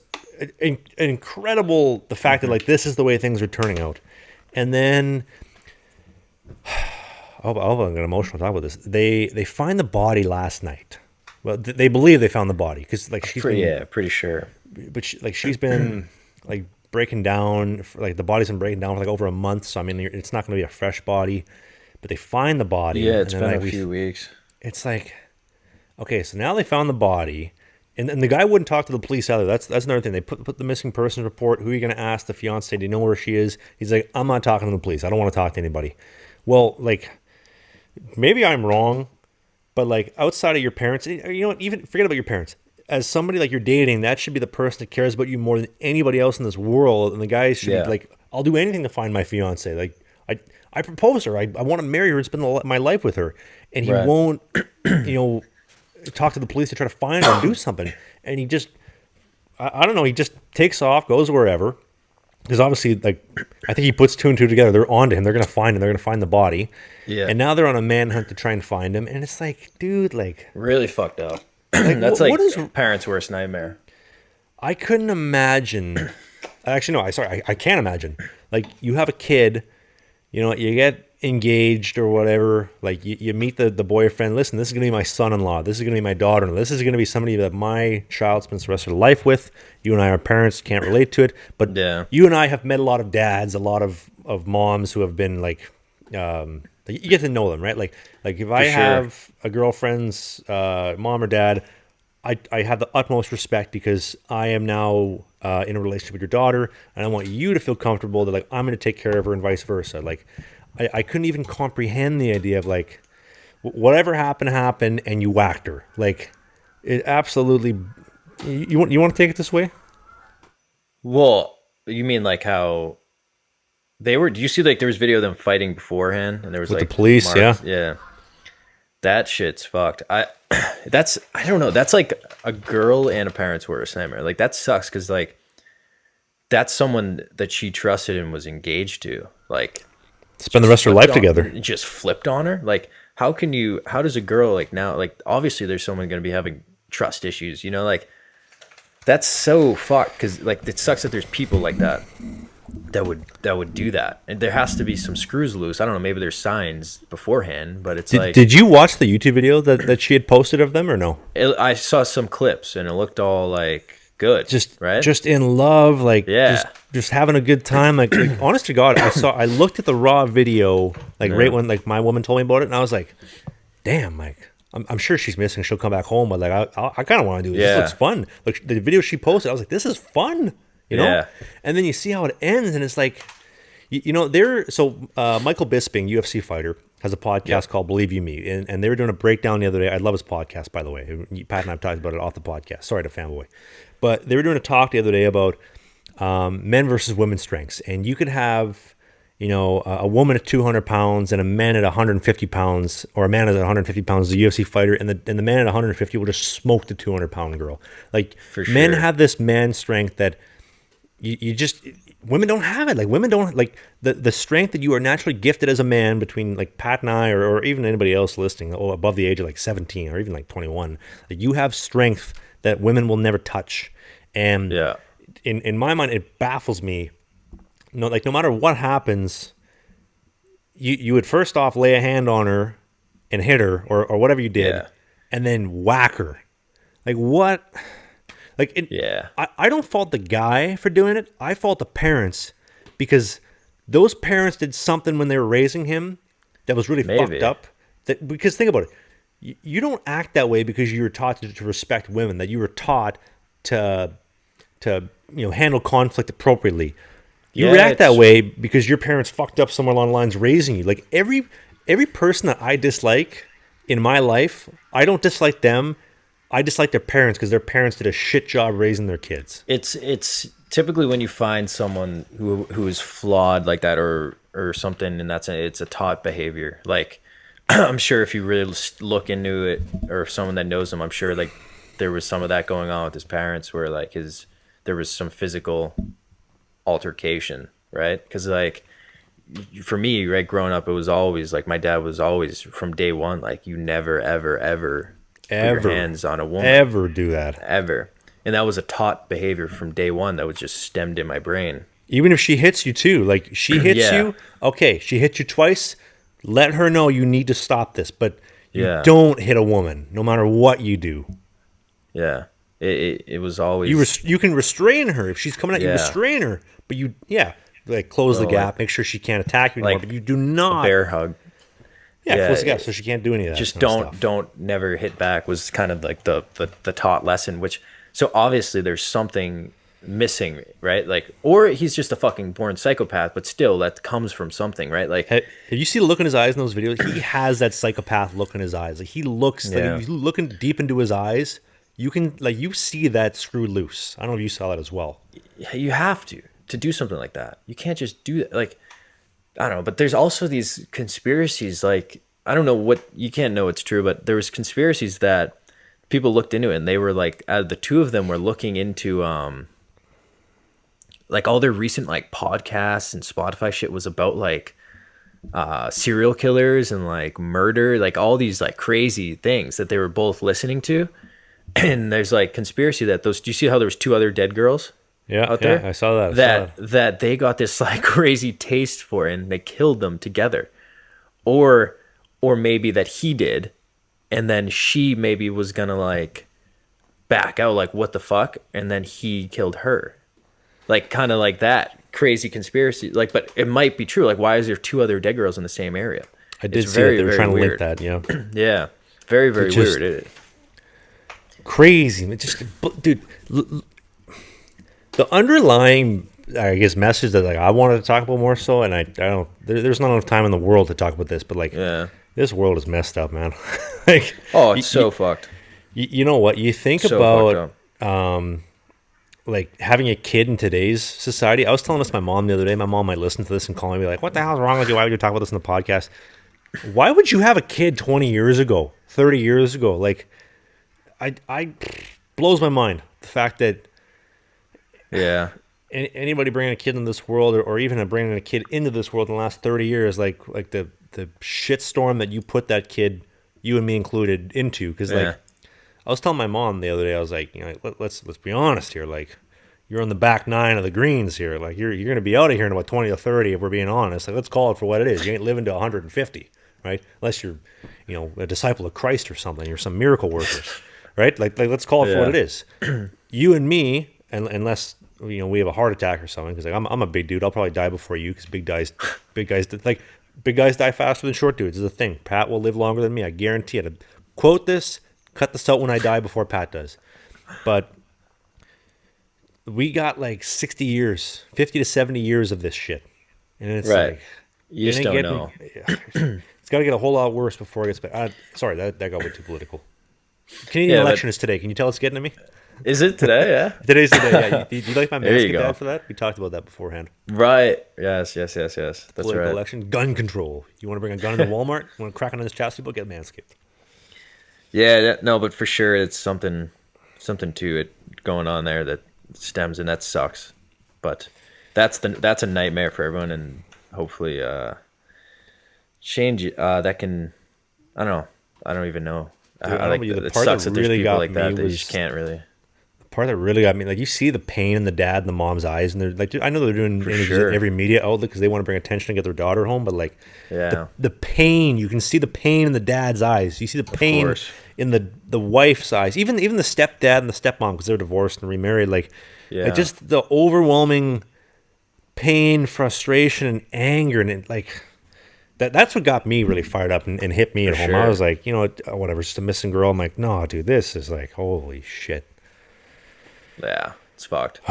A: incredible the fact that like this is the way things are turning out. And then I'm getting emotional talking about this. They find the body last night. Well, they believe they found the body because like she's
B: pretty sure.
A: But she's been like breaking down, like the body's been breaking down for like over a month. So I mean, it's not going to be a fresh body. But they find the body.
B: Yeah, it's been like a few weeks.
A: It's like, okay, so now they found the body, and the guy wouldn't talk to the police either. That's another thing. They put the missing person report. Who are you going to ask? The fiance? Do you know where she is? He's like, I'm not talking to the police. I don't want to talk to anybody. Well, like, maybe I'm wrong, but like outside of your parents, you know what? Even forget about your parents. As somebody like you're dating, that should be the person that cares about you more than anybody else in this world. And the guy should be like, I'll do anything to find my fiance. Like, I propose her. I want to marry her and spend my life with her. And he won't, talk to the police to try to find her and do something. And he just, I don't know, he just takes off, goes wherever. Because obviously, like, I think he puts two and two together. They're on to him. They're going to find him. They're going to find the body. Yeah. And now they're on a manhunt to try and find him. And it's like, dude, like.
B: Really fucked up. That's what is parents' worst nightmare.
A: I couldn't imagine. Actually, no, I can't imagine. Like, you have a kid. You get engaged or whatever. Like you meet the boyfriend. Listen, this is gonna be my son-in-law. This is gonna be my daughter-in-law. This is gonna be somebody that my child spends the rest of their life with. You and I are parents, can't relate to it. But you and I have met a lot of dads, a lot of moms who have been like, you get to know them, right? Like if I have a girlfriend's mom or dad, I have the utmost respect because I am now in a relationship with your daughter, and I want you to feel comfortable that like I'm going to take care of her and vice versa. Like I couldn't even comprehend the idea of like whatever happened, and you whacked her. Like it absolutely. You want to take it this way?
B: Well, you mean like how they were? Do you see like there was video of them fighting beforehand, and there was
A: with
B: like
A: the police?
B: Yeah. That shit's fucked. I don't know. That's like a girl and a parent's worst nightmare. Like that sucks because like that's someone that she trusted and was engaged to. Like
A: spend the rest of her life together.
B: Just flipped on her. Like how does a girl like now? Like obviously there's someone going to be having trust issues. Like that's so fucked because like it sucks that there's people like that. That would do that, and there has to be some screws loose. I don't know, maybe there's signs beforehand, but it's like.
A: Did you watch the YouTube video that she had posted of them or no?
B: I saw some clips and it looked all like good, just
A: in love, like just having a good time. Like honest to God, I looked at the raw video right when like my woman told me about it, and I was like, damn, like I'm sure she's missing. She'll come back home, but like I kind of want to do this. This looks fun. Like the video she posted, I was like, this is fun. And then you see how it ends, and it's like, Michael Bisping, UFC fighter, has a podcast called Believe You Me, and they were doing a breakdown the other day. I love his podcast, by the way. Pat and I have talked about it off the podcast. Sorry to fanboy, but they were doing a talk the other day about men versus women's strengths, and you could have, a woman at 200 pounds and a man at 150 pounds, or a man at 150 pounds is a UFC fighter, and the man at 150 will just smoke the 200-pound girl. Like men have this man strength that. Women don't have it. Like women don't like the strength that you are naturally gifted as a man between like Pat and I or even anybody else listening above the age of like 17 or even like 21. Like you have strength that women will never touch. And in my mind, it baffles me. No matter what happens, you would first off lay a hand on her and hit her or whatever you did, and then whack her. Like what? I don't fault the guy for doing it. I fault the parents because those parents did something when they were raising him that was really fucked up. Because think about it. You don't act that way because you were taught to respect women, that you were taught to handle conflict appropriately. You react that way because your parents fucked up somewhere along the lines raising you. Like every person that I dislike in my life, I don't dislike them. I dislike their parents because their parents did a shit job raising their kids.
B: It's typically when you find someone who is flawed like that or something, and it's a taught behavior. Like I'm sure if you really look into it, or if someone that knows him, I'm sure like there was some of that going on with his parents, where like there was some physical altercation, right? Because like for me, right, growing up, it was always like my dad was always from day one like, you never ever put your hands on a woman,
A: ever do that,
B: ever. And that was a taught behavior from day one that was just stemmed in my brain.
A: Even if she hits you too, like she hits you, okay, she hit you twice, let her know you need to stop this, but you don't hit a woman no matter what you do.
B: Yeah, it was always
A: you can restrain her if she's coming at you, restrain her, but you like close the gap, make sure she can't attack you anymore, but you do not
B: a bear hug.
A: Close the gap so she can't do any of that.
B: Just don't never hit back was kind of like the taught lesson, which so obviously there's something missing, right? Like, or he's just a fucking born psychopath, but still that comes from something, right? Like,
A: have you seen the look in his eyes in those videos? He has that psychopath look in his eyes. Like he looks like if you looking deep into his eyes, you can like you see that screw loose. I don't know if you saw that as well.
B: You have to do something like that. You can't just do that. Like, I don't know, but there's also these conspiracies. Like, I don't know what, you can't know it's true, but there was conspiracies that people looked into it, and they were like, the two of them were looking into like all their recent like podcasts and Spotify shit was about like serial killers and like murder, like all these like crazy things that they were both listening to. And there's like conspiracy that do you see how there was two other dead girls out there?
A: I saw that.
B: That they got this like crazy taste for it and they killed them together. Or maybe that he did, and then she maybe was gonna like back out, like what the fuck, and then he killed her. Like kind of like that crazy conspiracy. Like, but it might be true. Like, why is there two other dead girls in the same area?
A: I did see that they were trying to link that,
B: Yeah. Very, very weird.
A: Crazy. It just, dude, the underlying, I guess, message that like I wanted to talk about more so, and I don't, there's not enough time in the world to talk about this, but like, this world is messed up, man. Like,
B: it's so fucked.
A: You know what? You think about, like having a kid in today's society. I was telling this to my mom the other day. My mom might listen to this and call me like, "What the hell's wrong with you? Why would you talk about this in the podcast? Why would you have a kid 20 years ago, 30 years ago?" Like, I blows my mind the fact that anybody bringing a kid into this world, or even bringing a kid into this world in the last 30 years, like the shitstorm that you put that kid, you and me included, into. Because like, I was telling my mom the other day, I was like, let's be honest here. Like, you're on the back nine of the greens here. Like, you're going to be out of here in about 20 or 30 if we're being honest. Like, let's call it for what it is. You ain't living to 150, right? Unless you're, a disciple of Christ or something. You're some miracle worker, right? Like let's call it for what it is. You and me, unless we have a heart attack or something, because like I'm a big dude. I'll probably die before you, because big guys die faster than short dudes. Is a thing. Pat will live longer than me. I guarantee it. To quote this. Cut this out when I die before Pat does. But we got like 60 years, 50 to 70 years of this shit. And it's like,
B: you just don't know.
A: It's got to get a whole lot worse before it gets better. Sorry, that got way too political. Canadian election is today. Can you tell it's getting to me?
B: Is it today? Yeah.
A: Today's the day. Yeah. Do you like my Manscaped ad for that? We talked about that beforehand.
B: Right. Yes. That's
A: political
B: right.
A: election. Gun control. You want to bring a gun into Walmart? You want to crack on this chassis book? Get Manscaped.
B: Yeah, no, but for sure it's something to it going on there that stems, and that sucks. But that's a nightmare for everyone, and hopefully change that can, I don't know. I don't even know.
A: Dude,
B: it sucks that there's people like that you just can't really.
A: The part that really got me, like, you see the pain in the dad and the mom's eyes, and they're like, I know they're doing every media outlet because they want to bring attention and get their daughter home, but like, the pain, you can see the pain in the dad's eyes. You see the pain in the wife's eyes, even the stepdad and the stepmom, because they're divorced and remarried. Like just the overwhelming pain, frustration, and anger, and it, like that's what got me really fired up and hit me at home. I was like, whatever, it's just a missing girl. I'm like, no, dude, this is like, holy shit.
B: Yeah, it's fucked.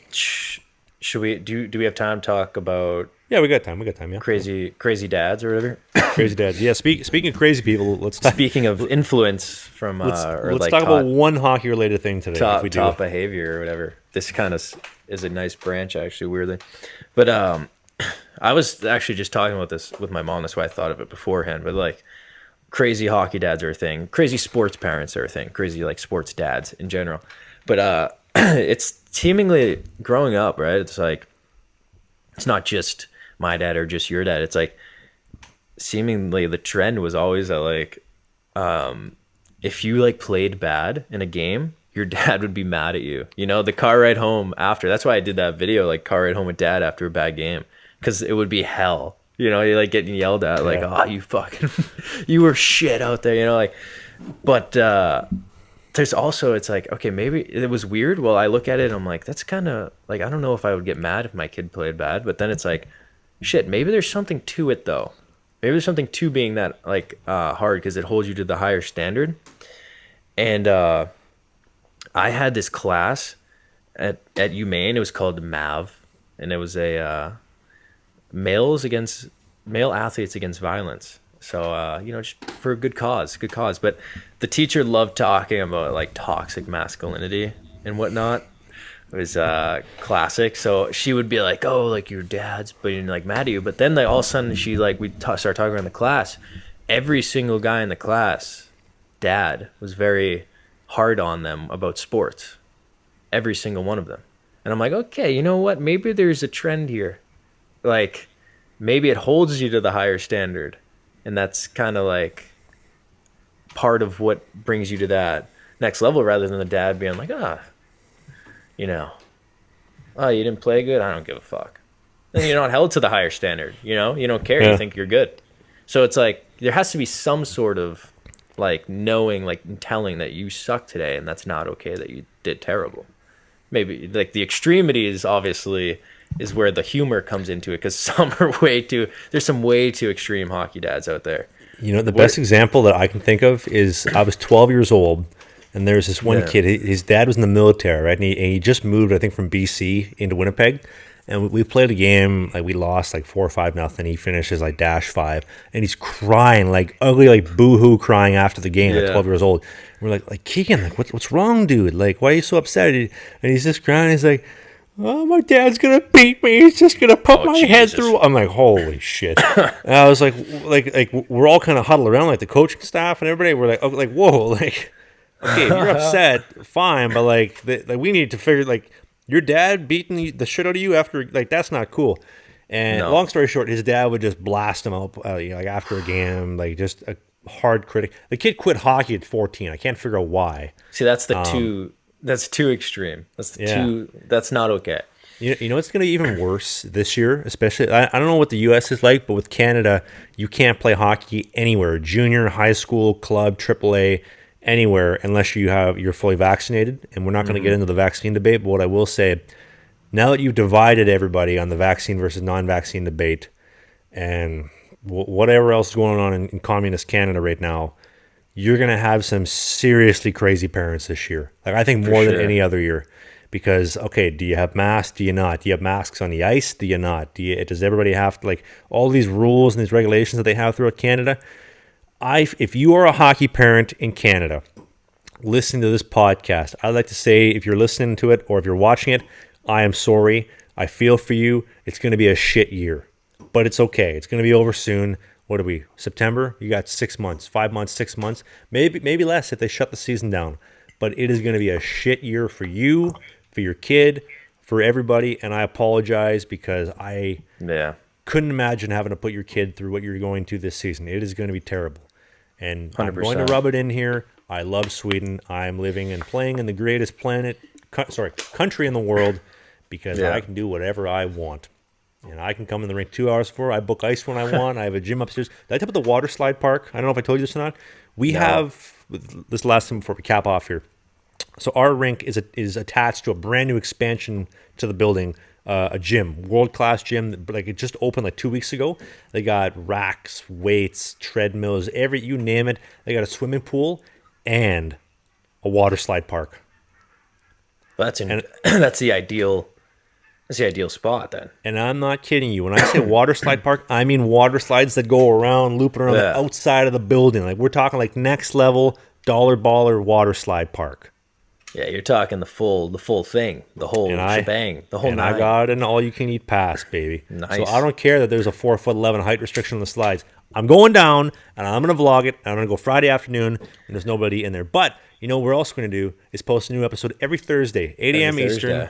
B: Should we do we have time to talk about
A: Yeah, we got time. Yeah.
B: Crazy dads or whatever.
A: Crazy dads. Yeah. Speaking of crazy people, let's talk.
B: Speaking of influence from
A: let's talk about one hockey related thing today.
B: Top behavior or whatever. This kind of is a nice branch, actually, weirdly. But I was actually just talking about this with my mom. That's why I thought of it beforehand. But like, crazy hockey dads are a thing. Crazy sports parents are a thing. Crazy like sports dads in general. But it's seemingly growing up, right? It's like, it's not just my dad or just your dad. It's like, seemingly the trend was always that like, if you like played bad in a game, your dad would be mad at you. You know, the car ride home after. That's why I did that video, like car ride home with dad after a bad game, because it would be hell. You know, you're like getting yelled at, like, oh, you fucking, you were shit out there. You know, like, but there's also, it's like, okay, maybe it was weird. Well, I look at it and I'm like, that's kind of like, I don't know if I would get mad if my kid played bad, but then it's like, shit, maybe there's something to it though. Maybe there's something to being that like hard, because it holds you to the higher standard. And I had this class at UMaine. It was called MAV, and it was a male athletes against violence. So you know, just for a good cause. But the teacher loved talking about like toxic masculinity and whatnot. It was classic. So she would be like, oh, like your dad's being like mad at you. But then like all of a sudden she like, start talking around the class. Every single guy in the class, dad was very hard on them about sports. Every single one of them. And I'm like, okay, you know what? Maybe there's a trend here. Like, maybe it holds you to the higher standard. And that's kind of like part of what brings you to that next level, rather than the dad being like, you know, oh, you didn't play good? I don't give a fuck. Then you're not held to the higher standard, you know? You don't care. Yeah. You think you're good. So it's like, there has to be some sort of like knowing, like telling that you suck today and that's not okay, that you did terrible. Maybe like the extremities obviously is where the humor comes into it, because some are there's some way too extreme hockey dads out there.
A: You know, the best example that I can think of is I was 12 years old, and there's this one kid, his dad was in the military, right? And he just moved, I think, from BC into Winnipeg. And we played a game, like we lost like 4 or 5-0. He finishes like -5, and he's crying, like ugly, like boo-hoo crying after the game at 12 years old. And we're like Keegan, like what's wrong, dude? Like, why are you so upset? And he's just crying. He's like, oh, my dad's gonna beat me. He's just gonna put my head through. I'm like, holy shit. And I was like we're all kind of huddled around, like the coaching staff and everybody. We're like, oh, like whoa, like okay, you're upset, fine, but like we need to figure, like, your dad beating the shit out of you after, like, that's not cool. And long story short, his dad would just blast him out, like after a game, like just a hard critic. The kid quit hockey at 14. I can't figure out why.
B: See, that's that's too extreme. That's not okay.
A: You know, it's going to be even worse this year, especially. I don't know what the U.S. is like, but with Canada, you can't play hockey anywhere, junior, high school, club, AAA, anywhere, unless you're fully vaccinated. And we're not going to get into the vaccine debate, but what I will say, now that you've divided everybody on the vaccine versus non-vaccine debate, and whatever else is going on in communist Canada right now, you're going to have some seriously crazy parents this year. Like, I think more than any other year. Because, okay, do you have masks? Do you not? Do you have masks on the ice? Do you not? Does everybody have to, like, all these rules and these regulations that they have throughout Canada? If you are a hockey parent in Canada, listening to this podcast, I'd like to say, if you're listening to it or if you're watching it, I am sorry. I feel for you. It's going to be a shit year. But it's okay. It's going to be over soon. What are we? September? You got 6 months, 5 months, 6 months, maybe less if they shut the season down. But it is going to be a shit year for you, for your kid, for everybody. And I apologize, because I couldn't imagine having to put your kid through what you're going to this season. It is going to be terrible. And 100%. I'm going to rub it in here. I love Sweden. I'm living and playing in the greatest country in the world, because I can do whatever I want. And I can come in the rink 2 hours before. I book ice when I want. I have a gym upstairs. Did I tell you about the water slide park? I don't know if I told you this or not. We have, this last time before we cap off here. So our rink is attached to a brand new expansion to the building, a gym, world-class gym. Like, it just opened like 2 weeks ago. They got racks, weights, treadmills, you name it. They got a swimming pool and a water slide park.
B: That's the ideal That's the ideal spot then.
A: And I'm not kidding you. When I say water slide park, I mean water slides that go around, looping around the outside of the building. Like we're talking like next level dollar baller water slide park.
B: Yeah, you're talking the full thing, the whole shebang, the whole. And
A: I got an all-you-can-eat pass, baby.
B: Nice.
A: So I don't care that there's a 4'11" height restriction on the slides. I'm going down, and I'm going to vlog it. And I'm going to go Friday afternoon when there's nobody in there. But you know what we're also going to do is post a new episode every Thursday, 8 a.m. Eastern.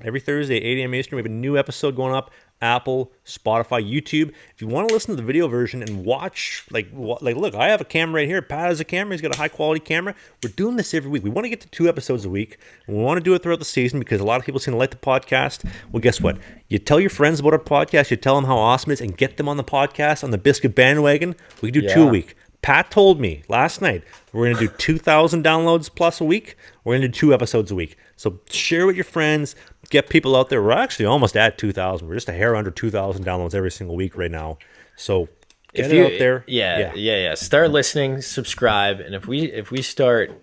A: Every Thursday, 8 a.m. Eastern, we have a new episode going up. Apple, Spotify, YouTube. If you want to listen to the video version and watch, look, I have a camera right here. Pat has a camera. He's got a high-quality camera. We're doing this every week. We want to get to 2 episodes a week. And we want to do it throughout the season because a lot of people seem to like the podcast. Well, guess what? You tell your friends about our podcast. You tell them how awesome it is and get them on the podcast, on the Bizkit bandwagon. We can do 2 a week. Pat told me last night we're going to do 2,000 downloads plus a week. We're going to do 2 episodes a week. So share with your friends. Get people out there. We're actually almost at 2,000. We're just a hair under 2,000 downloads every single week right now. So get it out there.
B: Yeah. Start listening, subscribe, and if we start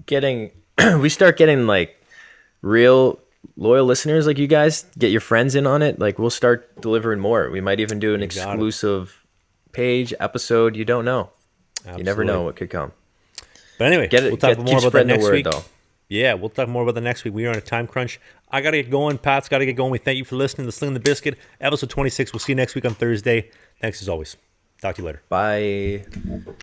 B: getting like real loyal listeners like you guys, get your friends in on it. Like we'll start delivering more. We might even do an exclusive page episode. You don't know. Absolutely. You never know what could come.
A: But anyway, we'll talk more about that next week.
B: Though.
A: Yeah, we'll talk more about the next week. We are on a time crunch. I got to get going. Pat's got to get going. We thank you for listening to Slangin The Bizkit, episode 26. We'll see you next week on Thursday. Thanks as always. Talk to you later.
B: Bye.